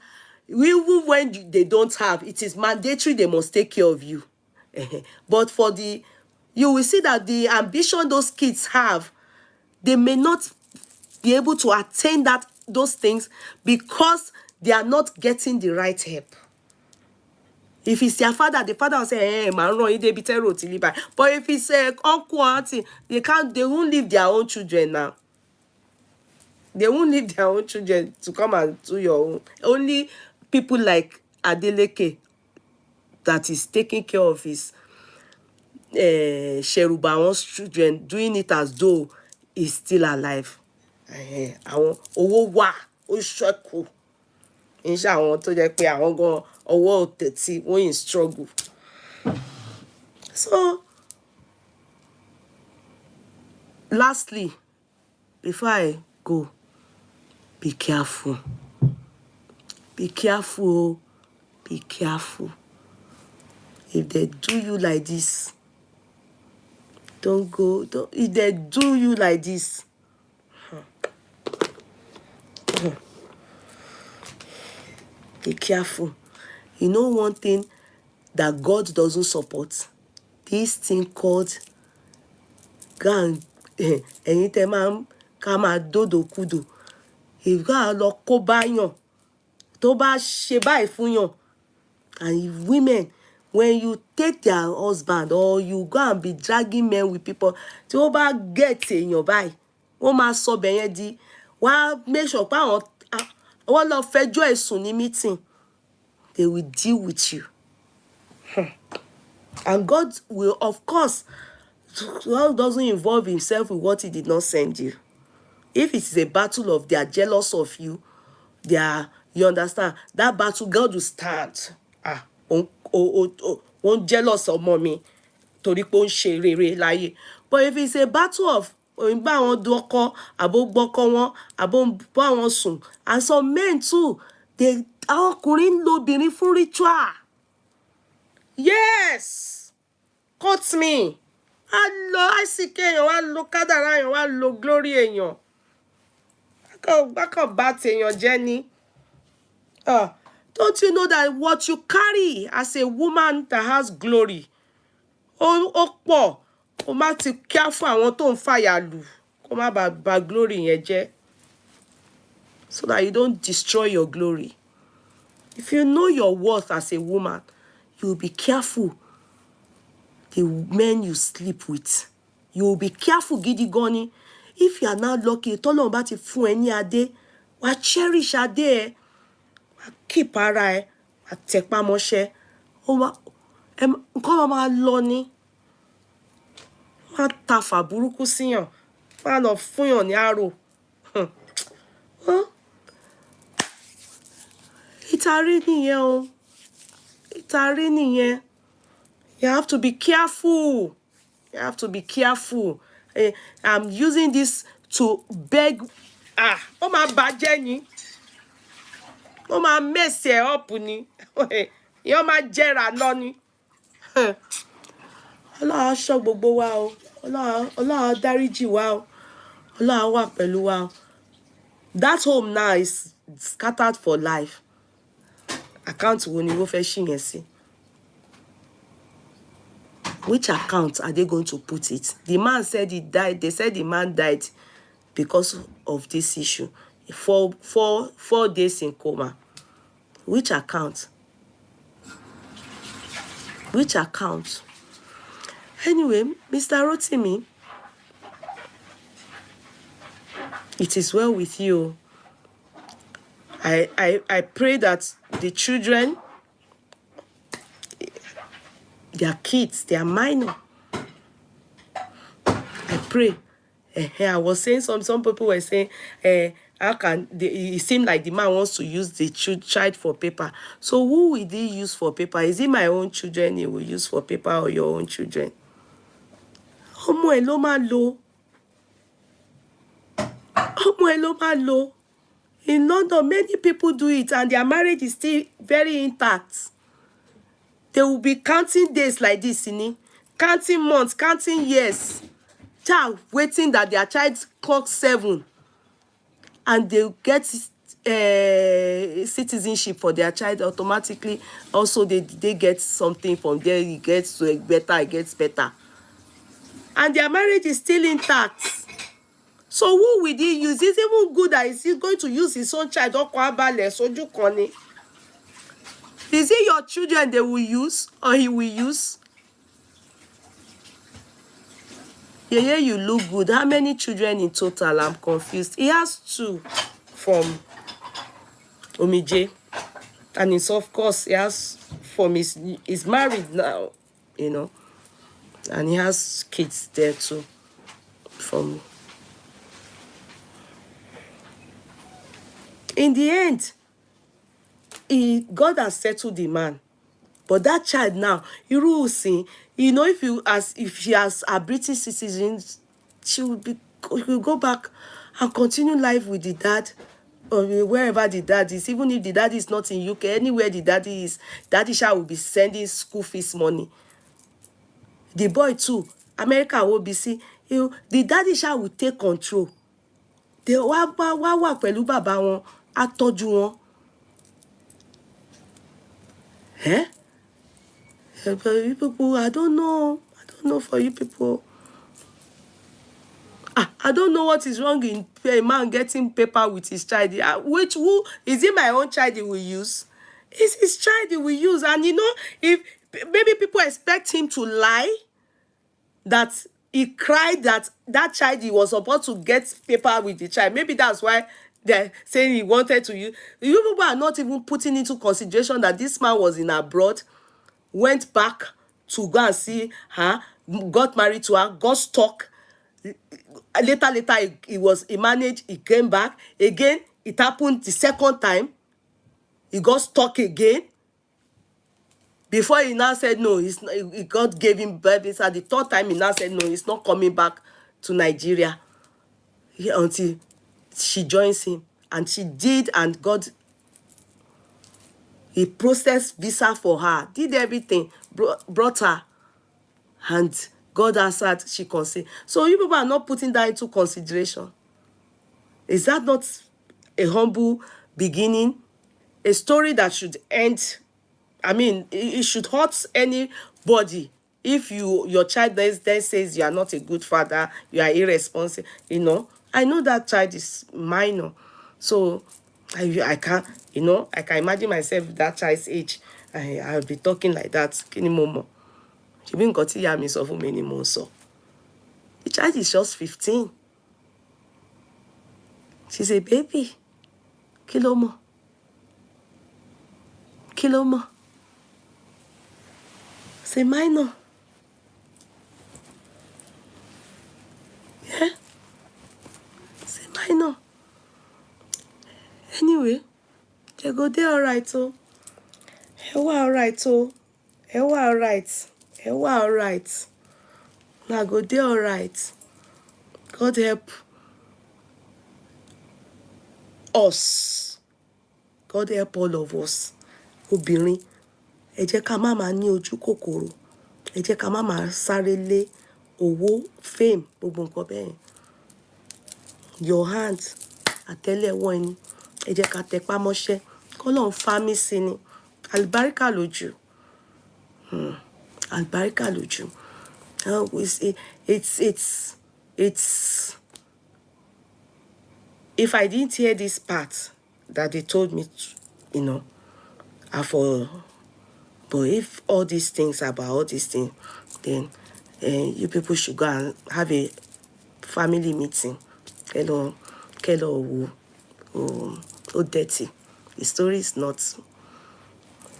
even when they don't have, it is mandatory they must take care of you. But you will see that the ambition those kids have, they may not be able to attain those things because they are not getting the right help. If it's their father, the father will say, hey, man, run, they be terror till buy. But if it's uncle, auntie, they won't leave their own children now. They won't leave their own children to come and do your own. Only people like Adeleke that is taking care of his Sherubaon's children, doing it as though he's still alive. Owó wà, ó ṣẹ́kù. Insha àwọn tó jẹ́ pé àwọn gan ọwọ́ tẹ̀tí wọ́n in struggle. So, lastly, before I go, be careful. Be careful. Be careful. If they do you like this, don't go. If they do you like this, be careful. One thing that God doesn't support? This thing called gang. Anytime kama dodo kudo. If God lọ kó bá yàn, tó bá ṣe báyìí fún yàn, and if women, when you take their husband or you go and be dragging men with people, tí ó bá get èèyàn báyìí, wọ́n máa sọ bẹ̀yẹn di, wọ́n make sure pé wọ́n lọ fẹjọ́ ẹ̀sùn ní meeting. They will deal with you. And God will, of course, God doesn't involve himself with what he did not send you. If it is a battle of they are jealous of you, you understand, that battle, God will stand. Won't jealous of mommy, torí pé ó ń ṣe rere láyé. But if it's a battle of bá wọn dọ́kọ, àbó gbọ́kọ wọn, àbó bá wọn sùn, and some men too, àwọn ọkùnrin ń lo obìnrin fún ritual. Yes, cut me. I lo ICK èèyàn, wá lo kádàrá èèyàn, wá lo glory èèyàn. Bákan bá tèèyàn jẹ́ ni. Don't you know that what you carry as a woman that has glory, ó pọ̀, ó má ti kíá fún àwọn tó ń fàyà lù, kó má bà glory yẹn jẹ́, so that you don't destroy your glory. If you know your worth as a woman, you'll be careful the men you sleep with. You will be careful, gidi goni. If you are not lucky, tọ́lọ́run bá ti fún ẹ ní adé, wá cherish adé ẹ, wá keep ara ẹ, wá tẹpá mọ́ṣẹ́. Nǹkan máa lọ ní. Má ta fà burúkú síyàn. Má lọ fúnyàn ní àrò. Ìtàrí nìyẹn o. Ìtàrí nìyẹn. You have to be careful. You have to be careful. I'm using this to beg. Ó máa bàjẹ́ ni. Ó máa mess ẹ up ni. Yó máa jẹ́ra lọ ni. Ọlọ́run á ṣọ́ gbogbo wa o. Ọlọ́run á dáríjì wa o. Ọlọ́run á wà pẹ̀lú wa o. That home now is scattered for life. Account wo ni wọ́n fẹ́ ṣí yẹn sí? Which account are they going to put it? The man said he died. They said the man died because of this issue. 4 days in coma. Which account? Which account? Anyway, Mr. Rotimi, it is well with you. I pray that the children, their kids, they are minor. I pray. I was saying some people were saying, how can it seemed like the man wants to use the child for paper. So who will he use for paper? Is it my own children he will use for paper or your own children? Ọmọ ẹ ló máa lò. Ọmọ ẹ ló máa lò. In London, many people do it and their marriage is still very intact. They will be counting days like this, counting months, counting years. Child waiting that their child clock 7 and they get citizenship for their child automatically. Also, they get something from there. It gets better, it gets better. And their marriage is still intact. So who will he use? It's even good that he's going to use his own child. Is it your children they will use or he will use? Yeah, you look good. How many children in total? I'm confused. He has 2 from Omije. And it's, of course, he has from he's married now, and he has kids there too. From in the end, God has settled the man. But that child now, you will see, if she has a British citizen, she will go back and continue life with the dad, or wherever the dad is. Even if the dad is not in UK, anywhere the daddy is, daddy will be sending school fees money. The boy too, America will be see, the daddy will take control. They wá pẹ̀lú bàbá wọn, á tọ́jú wọn. For you people, I don't know for you people. I don't know what is wrong in a man getting paper with his child. Who is it? My own child he will use? It's his child he will use. And if maybe people expect him to lie, that he cried that child he was supposed to get paper with the child. Maybe that's why they're saying he wanted to use. You people are not even putting into consideration that this man was in abroad, went back to go and see her, got married to her, got stuck. Later, he managed, he came back. Again, it happened the second time. He got stuck again. Before he now said no, God gave him babies. At the 3rd time, he now said no, he's not coming back to Nigeria until she joins him. And she did, and God, he processed visa for her, did everything, brought her, and God answered, she conceived. So you people are not putting that into consideration. Is that not a humble beginning? A story that should end. I mean, it should hurt anybody if your child then says you are not a good father, you are irresponsible. I know that child is minor, so I can't. I can imagine myself that child's age. I'll be talking like that. Kini momo. She been got to me so for many months. So The child is just 15. She's a baby. Kilomo. C'est minor. Yeah? C'est minor. Anyway, they go there alright, oh. Alright, oh. Alright. Now go there alright. God help us. God help all of us. Obìnrin, ẹ jẹ́ ká má máa ní ojú kòkòrò. Ẹ jẹ́ ká má máa sáré lé owó, fame, gbogbo nǹkan bẹ́ẹ̀. Your hands, àtẹ́lẹwọ́ ẹni. Ẹ jẹ́ ká tẹpá mọ́ṣẹ́. K'Ọlọ́run fá mí sí ni. Àlùbáríkà lójú. Àlùbáríkà lójú. It's if I didn't hear this part that they told me, but if all these things about all these things, then you people should go and have a family meeting. Hello, dirty. The story is not,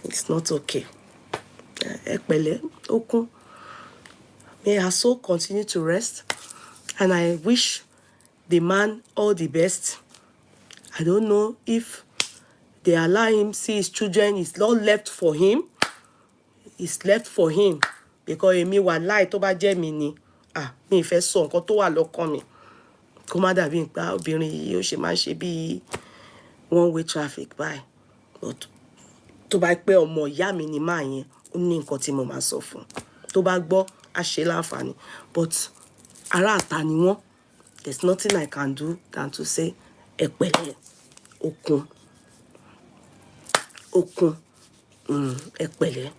it's not okay. Okun. May her soul continue to rest. And I wish the man all the best. I don't know if they allow him see his children. It's not left for him. It's left for him. Because èmi wà láì tó bá jẹ́ mi ni. Mi fẹ́ sọ nǹkan tó wà lọ́kàn mi. Kó má dàbí pé obìnrin yìí ó ṣe máa ń ṣe bí one way traffic báyìí. But tó bá pé ọmọ ìyá mi ni máa yẹn, ó ní nǹkan tí mo máa sọ fún. Tó bá gbọ́, á ṣe láǹfààní. But ará àta ni wọ́n. There's nothing I can do than to say, ẹ̀pẹ̀lẹ́, okun, ẹ̀pẹ̀lẹ́.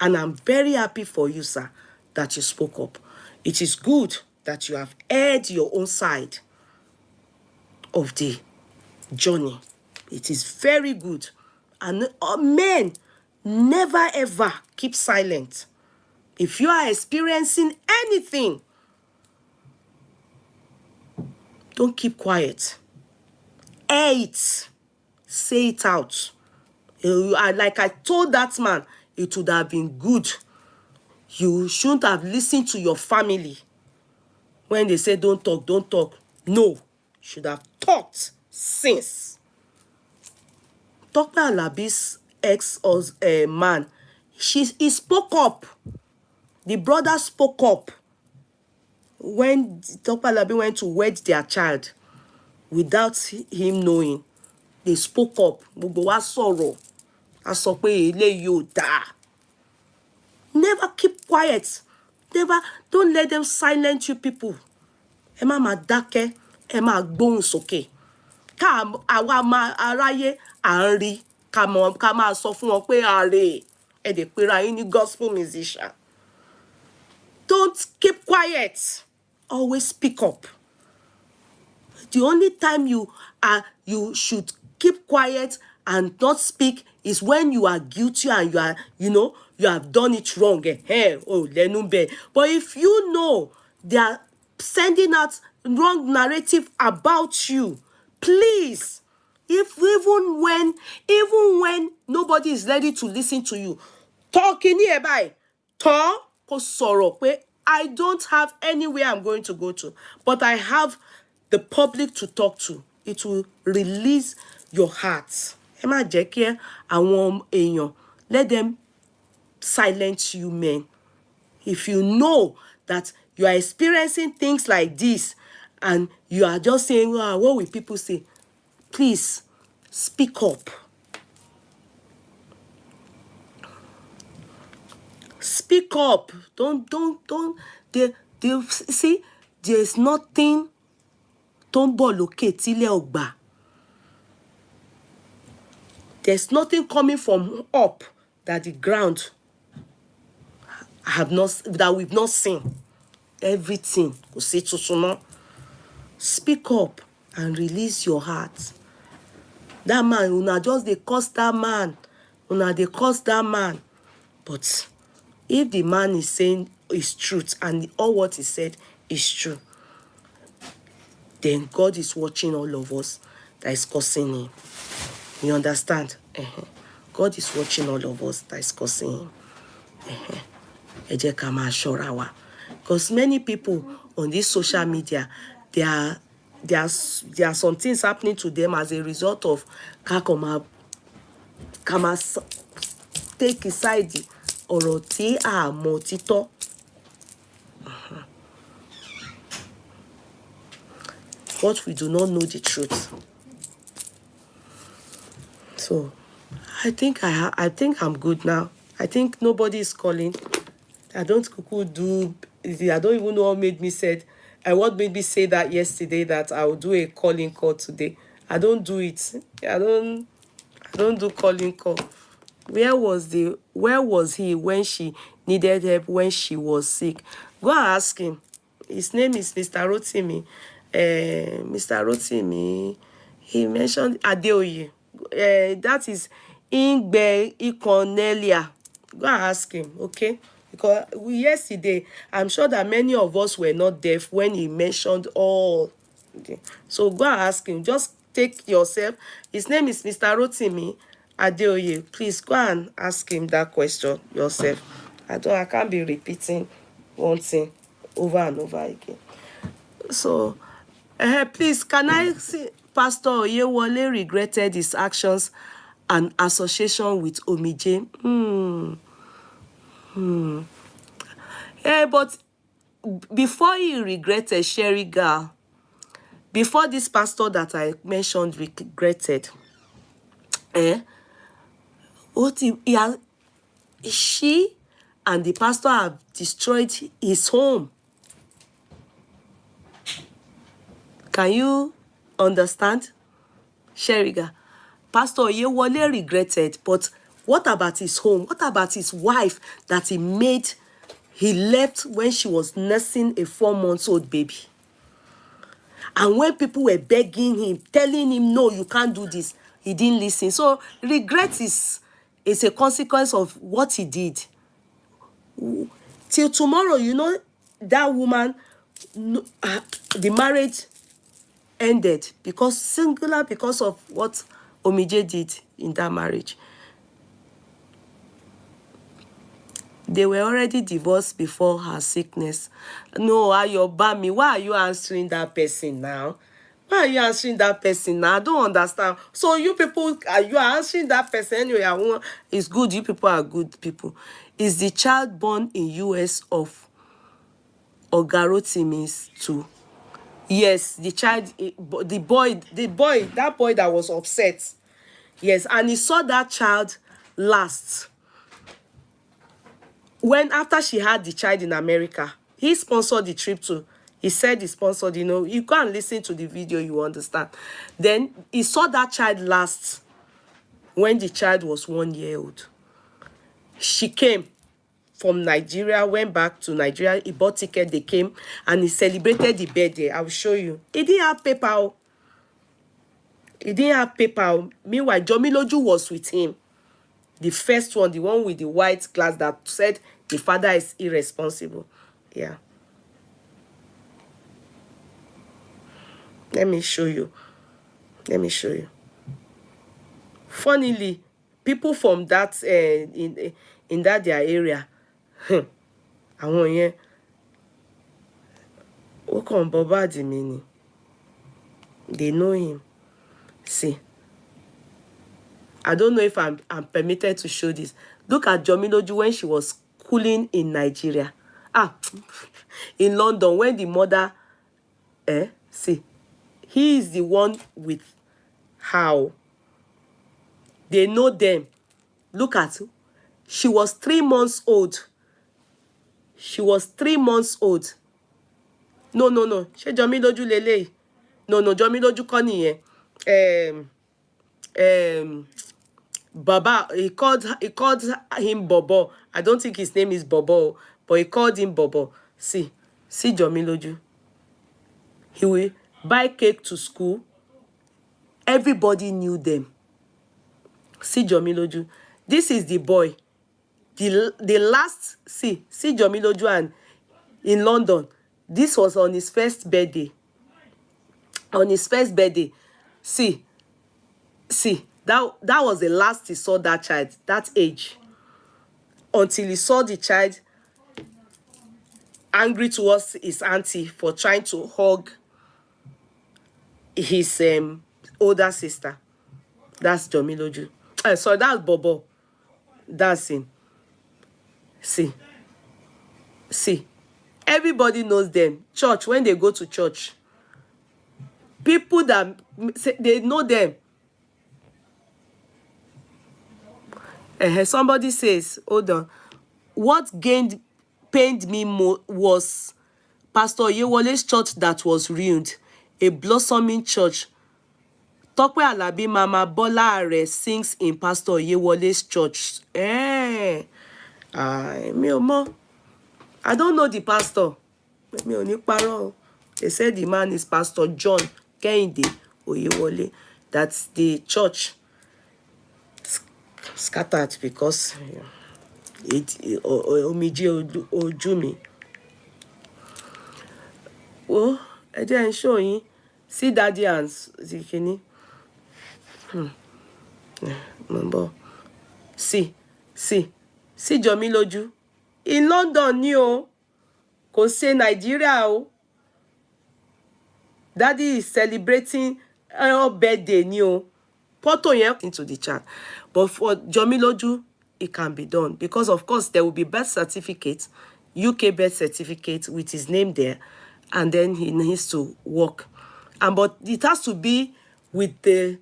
And I'm very happy for you, sir, that you spoke up. It is good that you have aired your own side of the journey. It is very good. And men, never ever keep silent. If you are experiencing anything, don't keep quiet. Air it. Say it out. Like I told that man, it would have been good. You shouldn't have listened to your family when they say don't talk. No, you should have talked since. Dr. Alabi's man, he spoke up. The brother spoke up when Dr. Alabi went to wed their child without him knowing. They spoke up. Gbogbo wa sọ̀rọ̀. A sọ pé eléyìí ò dáa. Never keep quiet. Never, don't let them silence you people. Ẹ má máa dákẹ́, ẹ máa gbóhùn sókè. Ká àwa máa aráyé à ń rí, ká máa sọ fún wọn pé àrè, ẹ dẹ̀ pera yín ní gospel musician. Don't keep quiet. Always speak up. The only time you should keep quiet and not speak is when you are guilty and you are, you have done it wrong. But if you know they are sending out wrong narrative about you, please, even when nobody is ready to listen to you, talk in nearby, talk, I don't have anywhere I'm going to go to, but I have the public to talk to. It will release your heart. Ẹ má jẹ́ kí àwọn èèyàn, let them silence you, men. If you know that you are experiencing things like this and you are just saying, what will people say? Please speak up. Speak up. Don't. See, there's nothing. Don't locate tílẹ̀ ọgbà. There's nothing coming from up that the ground that we've not seen. Everything. Speak up and release your heart. That man, una just they curse that man. Una they curse that man. But if the man is saying is truth and all what he said is true, then God is watching all of us that is cursing him. You understand? God is watching all of us that is cursing him. Ẹ jẹ́ ká máa ṣọ́ra wa. Because many people on this social media, there are some things happening to them as a result of ká máa take aside ọ̀rọ̀ tí a mọ̀ títọ́. But we do not know the truth. So I think I'm good now. I think nobody is calling. I don't do. I don't even know what made me say that yesterday that I will do a calling call today. I don't do it. I don't do calling call. Where was he when she needed help when she was sick? Go and ask him. His name is Mr. Rotimi. Mr. Rotimi. He mentioned Adeoye. That is Ingbe Ikonelia. Go and ask him, okay? Because yesterday, I'm sure that many of us were not deaf when he mentioned all. Okay. So go and ask him. Just take yourself. His name is Mr. Rotimi Adeoye. Please go and ask him that question yourself. I can't be repeating one thing over and over again. So, please, can I see Pastor Oyewole regretted his actions and association with Omije? But before he regretted, Sherry Girl, before this pastor that I mentioned regretted, she and the pastor have destroyed his home. Can you understand? Sherry Girl, Pastor Oyewole regretted, but what about his home? What about his wife that he left when she was nursing a 4-month-old baby? And when people were begging him, telling him, no, you can't do this, he didn't listen. So regret is a consequence of what he did. Till tomorrow, that woman, the marriage ended because of what Omije did in that marriage. They were already divorced before her sickness. No, Ayobami, why are you answering that person now? Why are you answering that person now? I don't understand. So you people, you are answering that person anyway. It's good. You people are good people. Is the child born in US of Ogarotimi's too? Yes, the child, the boy, that boy that was upset. Yes, and he saw that child last. After she had the child in America, he sponsored the trip too. He said he sponsored, you go and listen to the video, you understand. Then he saw that child last when the child was 1 year old. She came from Nigeria, went back to Nigeria, he bought ticket, they came, and he celebrated the birthday. I will show you. He didn't have PayPal. Meanwhile, Jomiloju was with him. The first one, the one with the white glass that said the father is irresponsible. Yeah. Let me show you. Funnily, people from that in that their area, àwọn yẹn ó kàn bombard mi ni. They know him. See. I don't know if I'm permitted to show this. Look at Jomiloju when she was cooling in Nigeria. In London, when the mother, see, he is the one with how. They know them. Look at, she was 3 months old. No. Ṣé Jomiloju lele. No, Jomiloju kọ́ nìyẹn. Baba, he called him Bobo. I don't think his name is Bobo, but he called him Bobo. See Jomiloju. He will buy cake to school. Everybody knew them. See Jomiloju. This is the boy. The last, see Jomiloju and in London. This was on his first birthday. On his first birthday. See, that was the last he saw that child, that age. Until he saw the child angry towards his auntie for trying to hug his older sister. That's Jomiloju. Sorry, that's Bobo. That's him. See, everybody knows them. Church, when they go to church, people that say they know them. Somebody says, hold on, what pained me more was Pastor Yewole's church that was ruined, a blossoming church. Tope Alabi Mama Bola Are sings in Pastor Yewole's church. Mi ò mọ̀. I don't know the pastor. Mi ò ní parọ́. They said the man is Pastor John Kehinde Oyewole. That's the church scattered because Omije Ojumi. Oh, ẹ jẹ́ n show yín. See daddy and Zikini. See Jomiloju. In London ni o. Kò ṣe Nigeria o. Daddy is celebrating her birthday ni o. Photo yẹn into the chat. But for Jomiloju, it can be done. Because of course there will be birth certificate, UK birth certificate with his name there. And then he needs to work. But it has to be with the,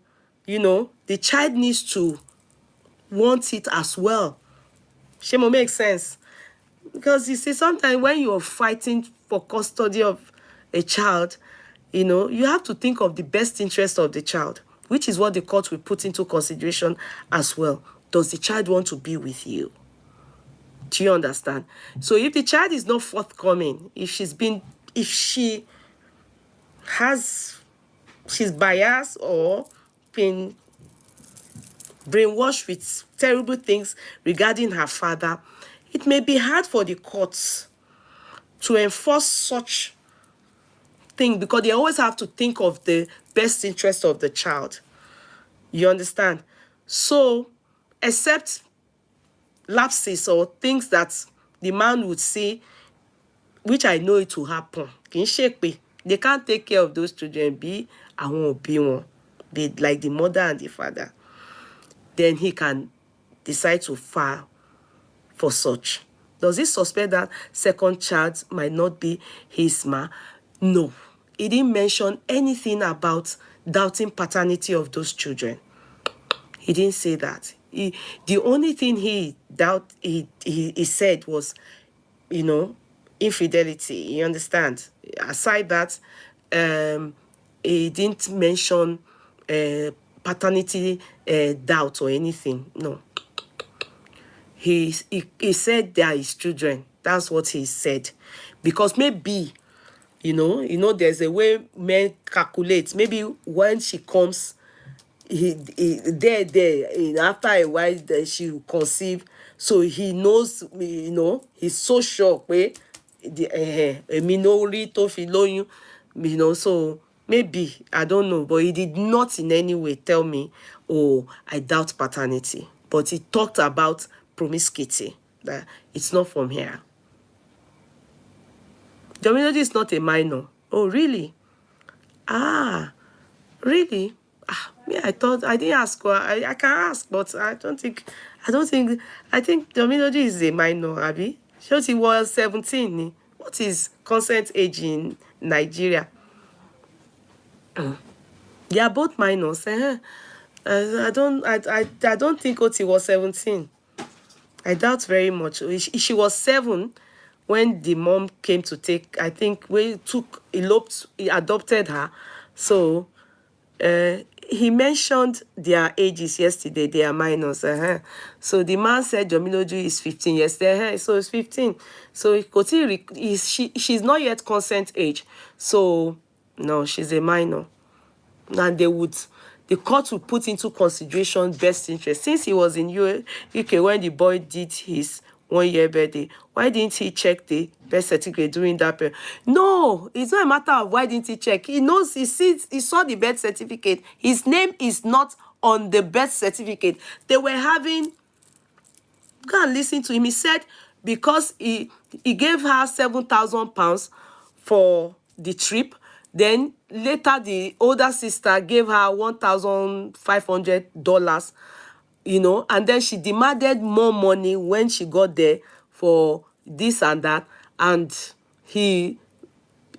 the child needs to want it as well. Shemo makes sense. Because you see, sometimes when you're fighting for custody of a child, you have to think of the best interest of the child, which is what the court will put into consideration as well. Does the child want to be with you? Do you understand? So if the child is not forthcoming, if she's biased or been brainwashed with terrible things regarding her father, it may be hard for the courts to enforce such thing because they always have to think of the best interest of the child. You understand? So, except lapses or things that the man would say, which I know it will happen. They can't take care of those children. Be like the mother and the father. Then he can decide to file for such. Does he suspect that second child might not be his ma? No. He didn't mention anything about doubting paternity of those children. He didn't say that. The only thing he said was, infidelity. You understand? Aside that, he didn't mention paternity doubt or anything. No. He said they are his children. That's what he said. Because maybe, there's a way men calculate. Maybe when she comes, after a while, she will conceive. So he knows, he's so sure. So maybe, I don't know. But he did not in any way tell me, oh, I doubt paternity. But he talked about promiscuity, that it's not from here. Jomiloju is not a minor. Oh, really? Really? I thought I didn't ask her. I can ask, but I think Jomiloju is a minor, Abby. She was 17. What is consent age in Nigeria? They are both minors. I don't think Oti was 17. I doubt very much. She was 7 when the mom came to take. I think he adopted her. So he mentioned their ages yesterday. They are minors. So the man said Jomiloju is 15 yesterday. So it's 15. So she's not yet consent age. So no, she's a minor. And the court would put into consideration best interest. Since he was in UK when the boy did his 1 year birthday. Why didn't he check the birth certificate during that period? No, it's not a matter of why didn't he check. He knows, he saw the birth certificate. His name is not on the birth certificate. They were having, go and listen to him. He said because he gave her £7,000 for the trip. Then later the older sister gave her $1,500, and then she demanded more money when she got there for this and that, and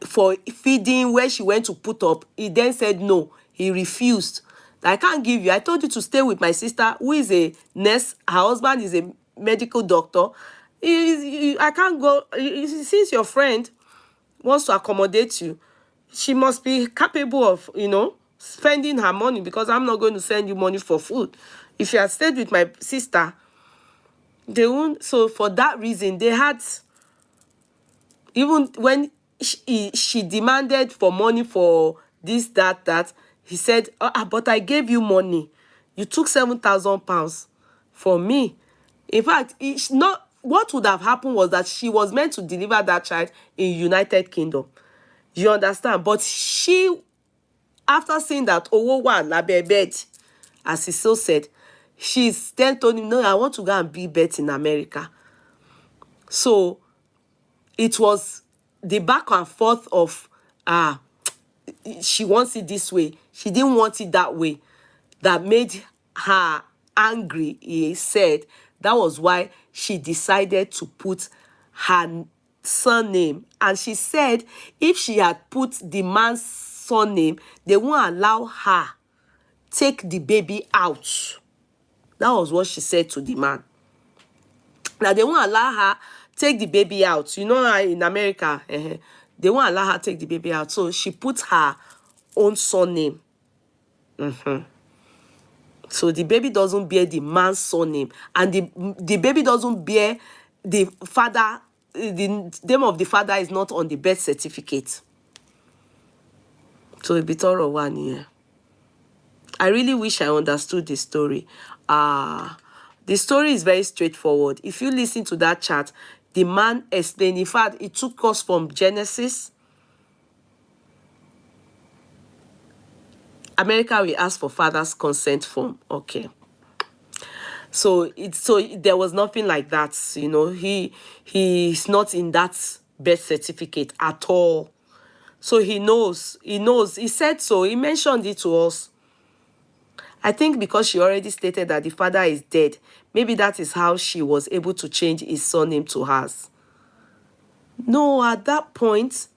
for feeding where she went to put up. He then said no, he refused. I can't give you. I told you to stay with my sister, who is a nurse. Her husband is a medical doctor. I can't go. Since your friend wants to accommodate you, she must be capable of, spending her money, because I'm not going to send you money for food. If you had stayed with my sister, they won't. So for that reason, they had, even when she demanded for money for this, that, he said, but I gave you money. You took £7,000 for me. In fact, it's not, what would have happened was that she was meant to deliver that child in United Kingdom. You understand? But she, after seeing that Owowa labe bed, as he so said, she's then told him, no, I want to go and be bet in America. So it was the back and forth of, she wants it this way, she didn't want it that way, that made her angry. He said that was why she decided to put her surname. And she said if she had put the man's surname, they won't allow her take the baby out. That was what she said to the man. Now they won't allow her take the baby out. You know, in America, they won't allow her take the baby out. So she put her own surname. So the baby doesn't bear the man's surname, and the baby doesn't bear the father. The name of the father is not on the birth certificate. So a bit of one year. I really wish I understood the story. The story is very straightforward. If you listen to that chat, the man explained. In fact, it took us from Genesis. America will ask for father's consent form. Okay. So there was nothing like that. He's not in that birth certificate at all. So he knows. He said so. He mentioned it to us. I think because she already stated that the father is dead, maybe that is how she was able to change his surname to hers. No, at that point,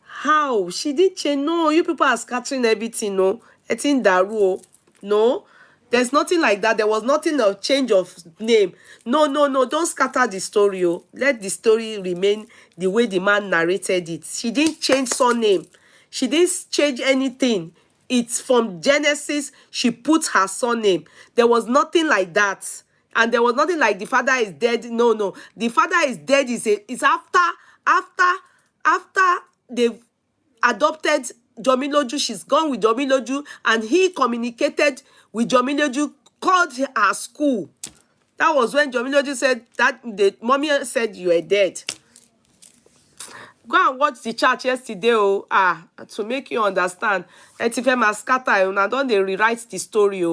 how? She did change. No, you people are scattering everything, no. It's in Daru. No, there's nothing like that. There was nothing of change of name. No. Don't scatter the story. Oh. Let the story remain the way the man narrated it. She didn't change surname. She didn't change anything. It's from Genesis. She put her surname. There was nothing like that. And there was nothing like the father is dead. No. The father is dead is after they've adopted Jomiloju. She's gone with Jomiloju, and he communicated with Jomiloju, called her school. That was when Jomiloju said that the mommy said you are dead. Go and watch the chat yesterday, to make you understand. Etife Mascata, now don't they rewrite the story,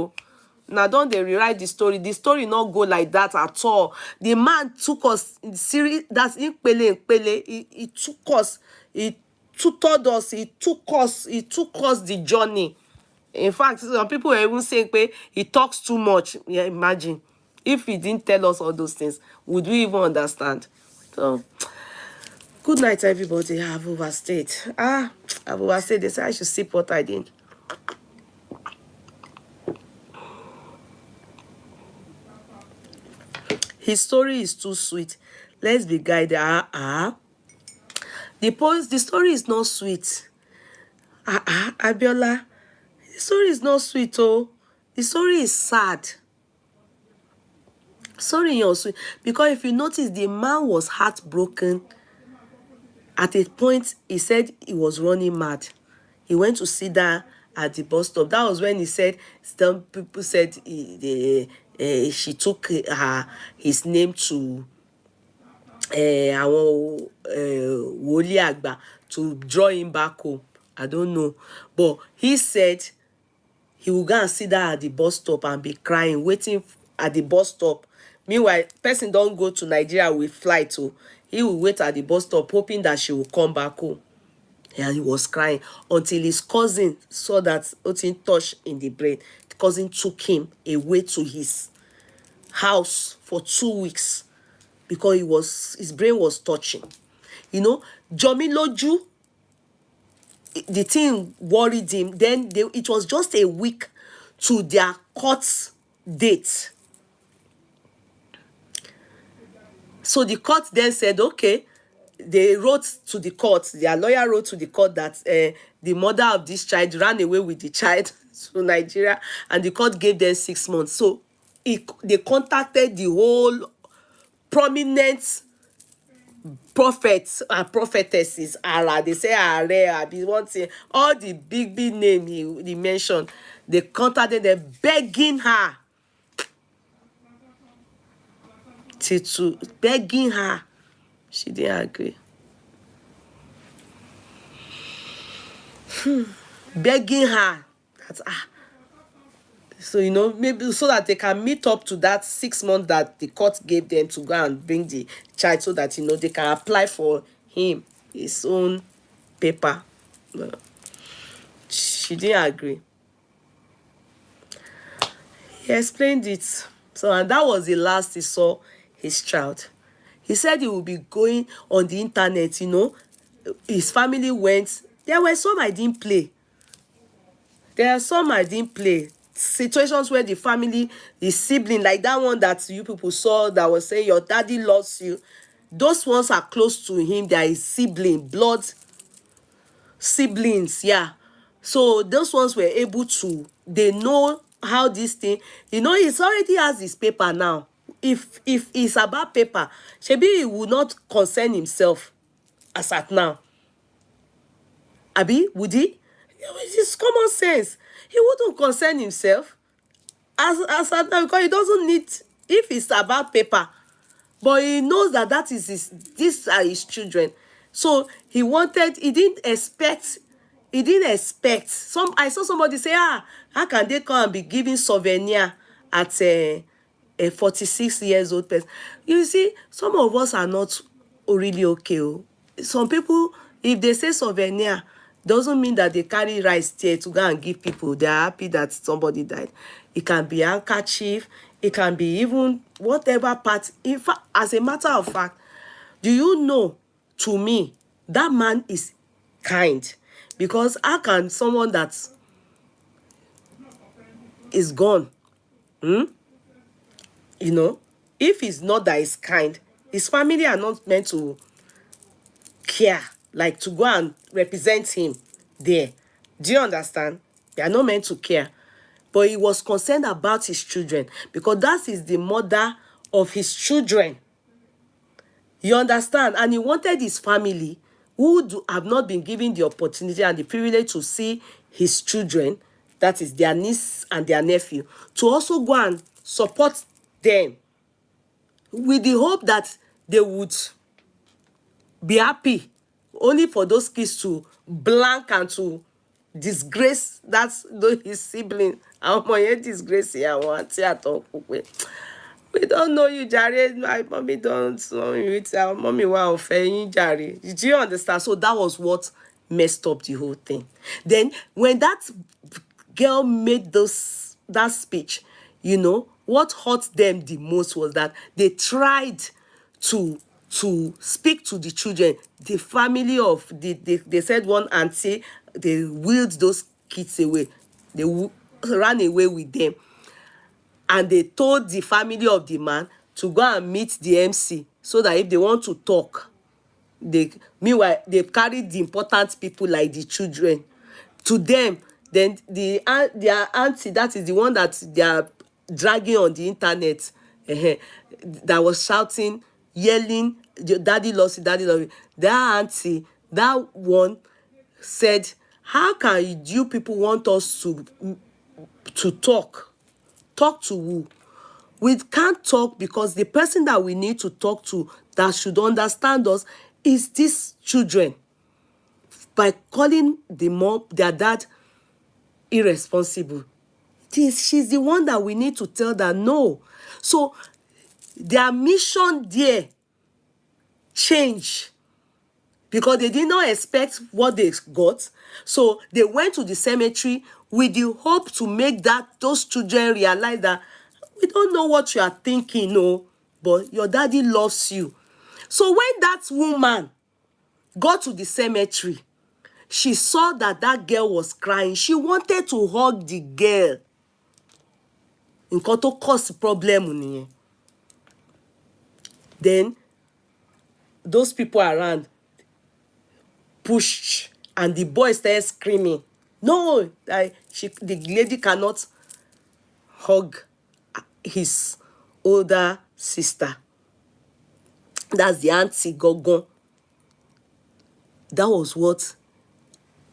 Now don't they rewrite the story. The story not go like that at all. The man took us in series. That's in Pele. He took us. He tutored us. He took us the journey. In fact, some people are even saying he talks too much. Yeah, imagine if he didn't tell us all those things, would we even understand? So, good night, everybody. I've overstayed. I've overstayed. They say I should sip what I did. His story is too sweet. Let's be guided. The story is not sweet. Abiola, the story is not sweet, oh. The story is sad. Sorry, you're sweet. Because if you notice, the man was heartbroken. At a point, he said he was running mad. He went to sit down at the bus stop. That was when he said, some people said she took his name to àwọn wòlíì àgbà to draw him back home. I don't know, but he said he will go and sit down at the bus stop and be crying, waiting at the bus stop. Meanwhile, person don't go to Nigeria with flight, so he will wait at the bus stop hoping that she will come back home. And he was crying until his cousin saw that nothing touched in the brain. The cousin took him away to his house for 2 weeks because his brain was touching. You know, Jomiloju, the thing worried him. Then it was just a week to their court date. So the court then said, okay, they wrote to the court, their lawyer wrote to the court that the mother of this child ran away with the child to Nigeria, and the court gave them 6 months. So they contacted the whole prominent prophets and prophetesses. They say one thing, all the big name he mentioned. They contacted them begging her to begging her. She didn't agree. Begging her that so you know, maybe so that they can meet up to that 6 months that the court gave them to go and bring the child, so that you know they can apply for him his own paper. She didn't agree. He explained it. So, and that was the last he saw his child. He said he would be going on the internet, you know. His family went. There were some I didn't play. There are some I didn't play. Situations where the family, the sibling, like that one that you people saw that was saying your daddy loves you. Those ones are close to him. They are his sibling, blood siblings, yeah. So those ones were able to, they know how this thing, you know, he's already has his paper now. If it's about paper, Shebi he will not concern himself as at now. Abi, would he? It's common sense. He wouldn't concern himself as at now, because he doesn't need, if it's about paper, but he knows that is these are his children. So he didn't expect. I saw somebody say, how can they come and be giving souvenir at a 46 years old person? You see, some of us are not really okay. Some people, if they say souvenir, doesn't mean that they carry rice there to go and give people. They are happy that somebody died. It can be handkerchief. It can be even whatever part. In fact, as a matter of fact, do you know, to me, that man is kind. Because how can someone that is gone, you know, if he's not that is kind, his family are not meant to care, like to go and represent him there. Do you understand? They are not meant to care. But he was concerned about his children, because that is the mother of his children. You understand? And he wanted his family, who have not been given the opportunity and the privilege to see his children, that is their niece and their nephew, to also go and support them, with the hope that they would be happy, only for those kids to blank and to disgrace his sibling. And when disgrace here, we don't know you, Jare. My mommy don't know you. Our mommy wa offend Jare. Did you understand? So that was what messed up the whole thing. Then when that girl made that speech, you know, what hurt them the most was that they tried to speak to the children. The family of they said one auntie, they wheeled those kids away. They ran away with them. And they told the family of the man to go and meet the MC, so that if they want to talk, meanwhile they carried the important people like the children to them. Then their auntie, that is the one that they are dragging on the internet, that was shouting, yelling, daddy lost it, daddy lost it. That auntie, that one said, how can you people want us to talk? Talk to who? We can't talk because the person that we need to talk to that should understand us is these children. By calling the mom, their dad, irresponsible, she's the one that we need to tell that no. So their mission there changed because they did not expect what they got. So they went to the cemetery with the hope to make those children realize that we don't know what you are thinking, no, but your daddy loves you. So when that woman got to the cemetery, she saw that girl was crying. She wanted to hug the girl. Nǹkan tó cause problem nìyẹn. Then those people around pushed and the boy started screaming. No, the lady cannot hug his older sister. That's the auntie Gogon. That was what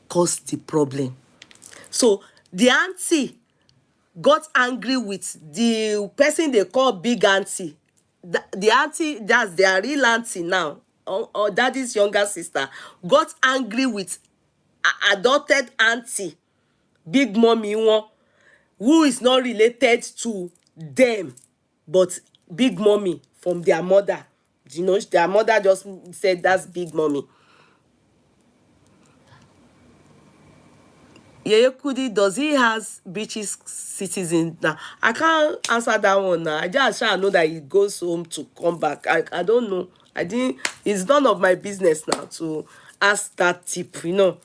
caused the problem. So the auntie got angry with the person they call big auntie. The auntie, that's their real auntie now, or daddy's younger sister, got angry with adopted auntie, big mommy one, who is not related to them, but big mommy from their mother. You know, their mother just said that's big mommy. Yeye Kudi, does he has British citizen now? I can't answer that one now. I just know that he goes home to come back. I don't know. It's none of my business now to ask that tip, you know.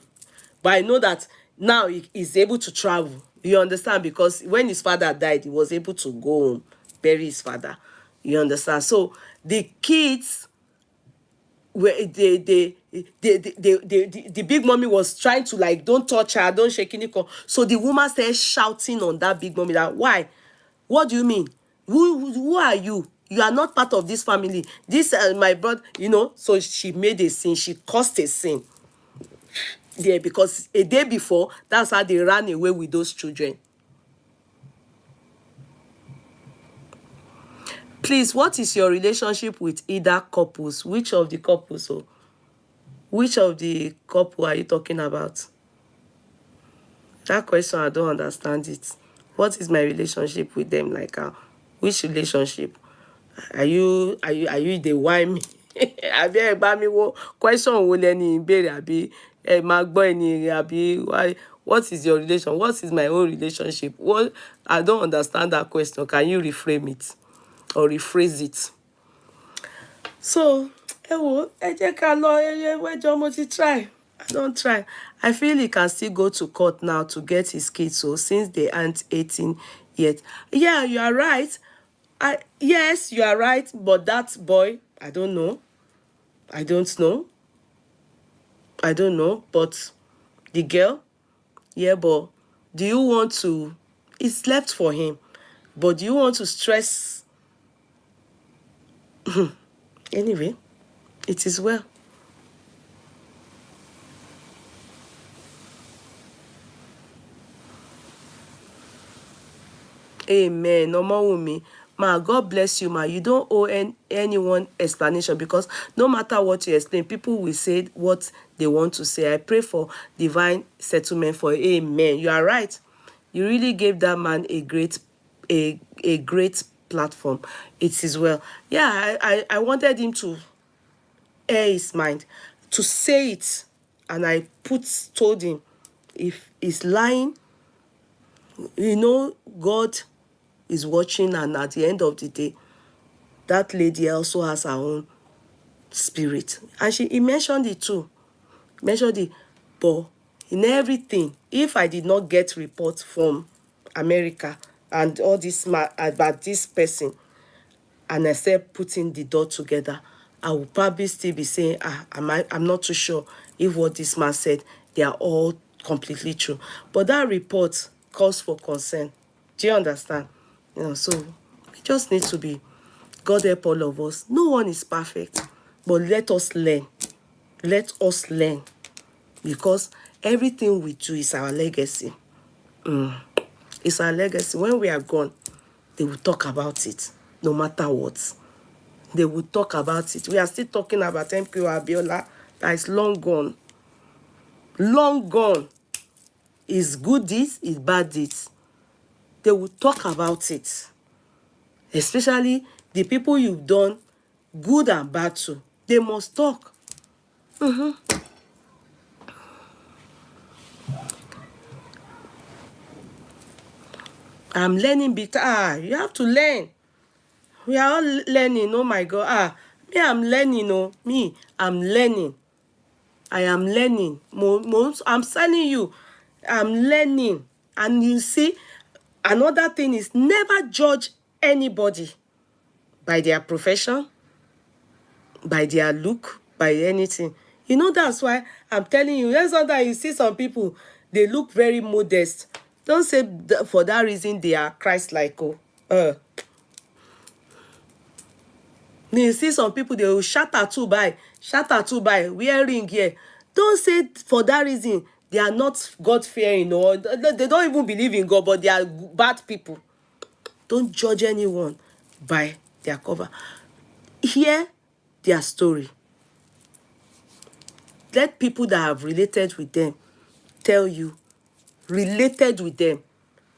But I know that now he's able to travel. You understand? Because when his father died, he was able to go home, bury his father. You understand? So the kids, where the big mommy was trying to like, don't touch her, don't shake any. So the woman started shouting on that big mommy that, why? What do you mean? Who are you? You are not part of this family. This my brother, you know. So she made a scene. She caused a scene there because a day before, that's how they ran away with those children. Please, what is your relationship with either couples? Which of the couples? Oh, which of the couple are you talking about? That question, I don't understand it. What is my relationship with them? Like, which relationship? Are you the wine? Àbí ẹ bá mi wo question wo lẹni ìbéèrè àbí ẹ máa gbọ́ ẹni àbí why? What is your relation? What is my own relationship? What? I don't understand that question. Can you reframe it or rephrase it? So, ẹ jẹ́ ká lọ ẹjọ́ mo ti try. I don't try. I feel he can still go to court now to get his kids, so since they aren't 18 yet. Yeah, you are right. Yes, you are right, but that boy, I don't know. I don't know. But the girl, yeah, but do you want to, it's left for him, but do you want to stress? Anyway, it is well. Amen. Omawumi. Ma, God bless you, ma. You don't owe anyone explanation because no matter what you explain, people will say what they want to say. I pray for divine settlement for you. Amen. You are right. You really gave that man a great platform. It is well. Yeah, I wanted him to air his mind, to say it, and I told him, if he's lying, you know, God is watching, and at the end of the day, that lady also has her own spirit, and he mentioned it too. Mentioned it, but in everything, if I did not get reports from America and all this about this person, and I said putting the dot together, I will probably still be saying, I'm not too sure if what this man said, they are all completely true. But that report calls for concern. Do you understand? You know, so we just need to be, God help all of us. No one is perfect, but let us learn. Let us learn, because everything we do is our legacy. It's our legacy. When we are gone, they will talk about it, no matter what. They will talk about it. We are still talking about MK Abiola that is long gone. Long gone. Is good deeds, is bad deeds. They will talk about it. Especially the people you've done good and bad to. They must talk. I'm learning bit. You have to learn. We are all learning. Oh my God. I'm learning. Oh, I'm learning. I am learning. I'm telling you, I'm learning. And you see, another thing is never judge anybody by their profession, by their look, by anything. You know, that's why I'm telling you, that's why you see some people, they look very modest. Don't say for that reason they are Christ-like. You see some people, they will shatter to buy, wear ring here. Don't say for that reason they are not God-fearing, or they don't even believe in God, but they are bad people. Don't judge anyone by their cover. Hear their story. Let people that have related with them tell you, related with them.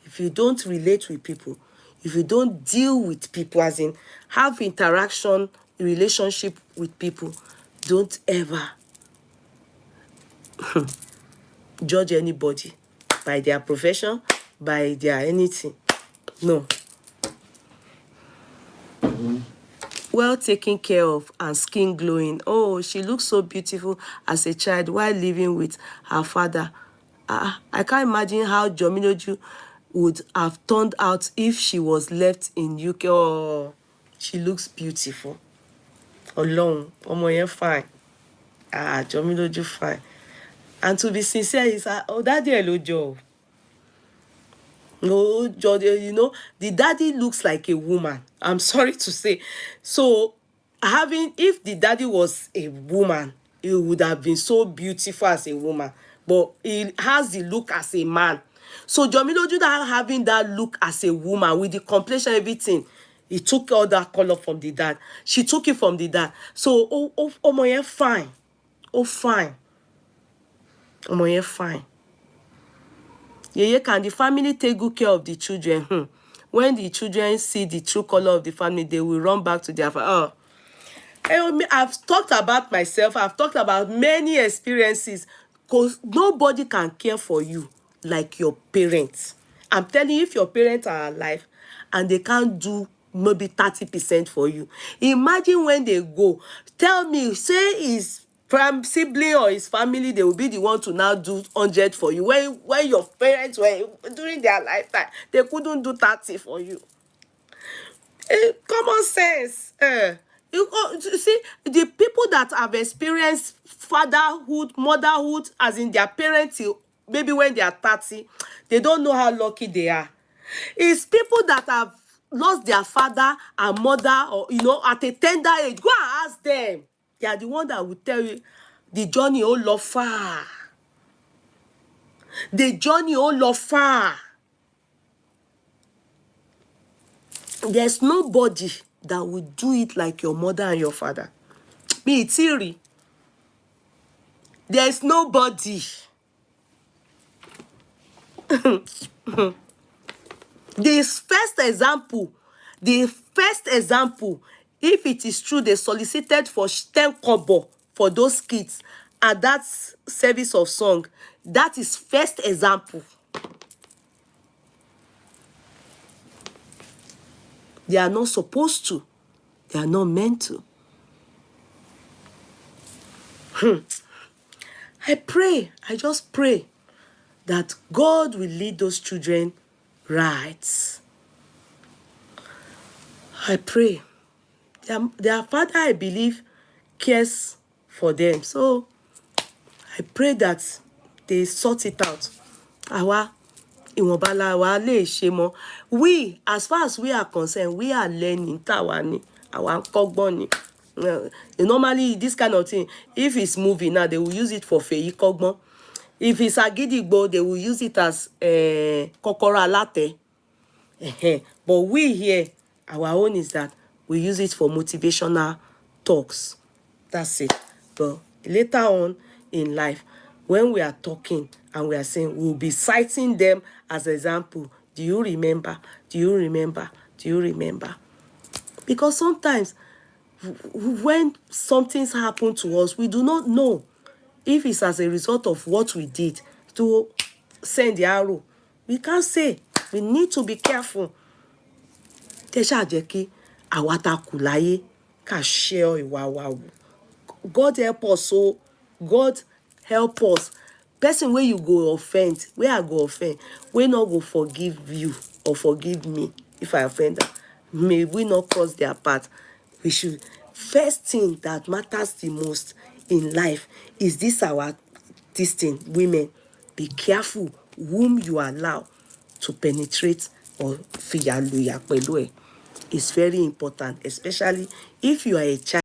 If you don't relate with people, if you don't deal with people, as in have interaction, relationship with people, don't ever judge anybody by their profession, by their anything. No. Well taken care of and skin glowing. Oh, she looks so beautiful as a child while living with her father. I can't imagine how Jomiloju would have turned out if she was left in UK. Oh, she looks beautiful. Alone. Ọmọ yẹn fine. Jomiloju fine. And to be sincere, is daddy hello Joe. No, you know, the daddy looks like a woman. I'm sorry to say. So, if the daddy was a woman, he would have been so beautiful as a woman. But he has the look as a man. So, Jomiloju that having that look as a woman with the complexion, everything, he took all that color from the dad. She took it from the dad. So, ọmọ yẹn fine. Oh, fine. Ọmọ yẹn fine. Can the family take good care of the children? When the children see the true color of the family, they will run back to their father. I've talked about myself. I've talked about many experiences. Because nobody can care for you like your parents. I'm telling you, if your parents are alive and they can't do maybe 30% for you, imagine when they go. Tell me, say his sibling or his family, they will be the one to now do 100 for you. When your parents were during their lifetime, they couldn't do 30 for you. Common sense. You see, the people that have experienced fatherhood, motherhood, as in their parents, maybe when they are 30, they don't know how lucky they are. It's people that have lost their father and mother, or at a tender age. Go and ask them. They are the one that will tell you the journey lọ far. The journey lọ far. There's nobody that will do it like your mother and your father. Me, Tiri. There's nobody. The first example, if it is true, they solicited for 10 kobo for those kids at that service of song. That is first example. They are not supposed to. They are not meant to. I just pray that God will lead those children right. I pray. Their father, I believe, cares for them. So I pray that they sort it out. We, as far as we are concerned, we are learning. Normally, this kind of thing, if it's movie now, they will use it for Feyi Kogbon. If it's Agidigbo, they will use it as Kokoro Alate. But we here, our own is that we use it for motivational talks. That's it. But later on in life, when we are talking and we are saying, we'll be citing them as example. Do you remember? Do you remember? Do you remember? Because sometimes when something's happened to us, we do not know if it's as a result of what we did to send the arrow. We can't say. We need to be careful. Tesha jẹ́ àwa tá kù láyé ká share ìwà wa wò. God help us, so God help us. Person wey you go offend, wey I go offend, wey not go forgive you or forgive me if I offend them. May we not cross their path. We should, first thing that matters the most in life is this thing, women. Be careful whom you allow to penetrate or fìyà lòyà pẹ̀lú ẹ̀. It's very important, especially if you are a child.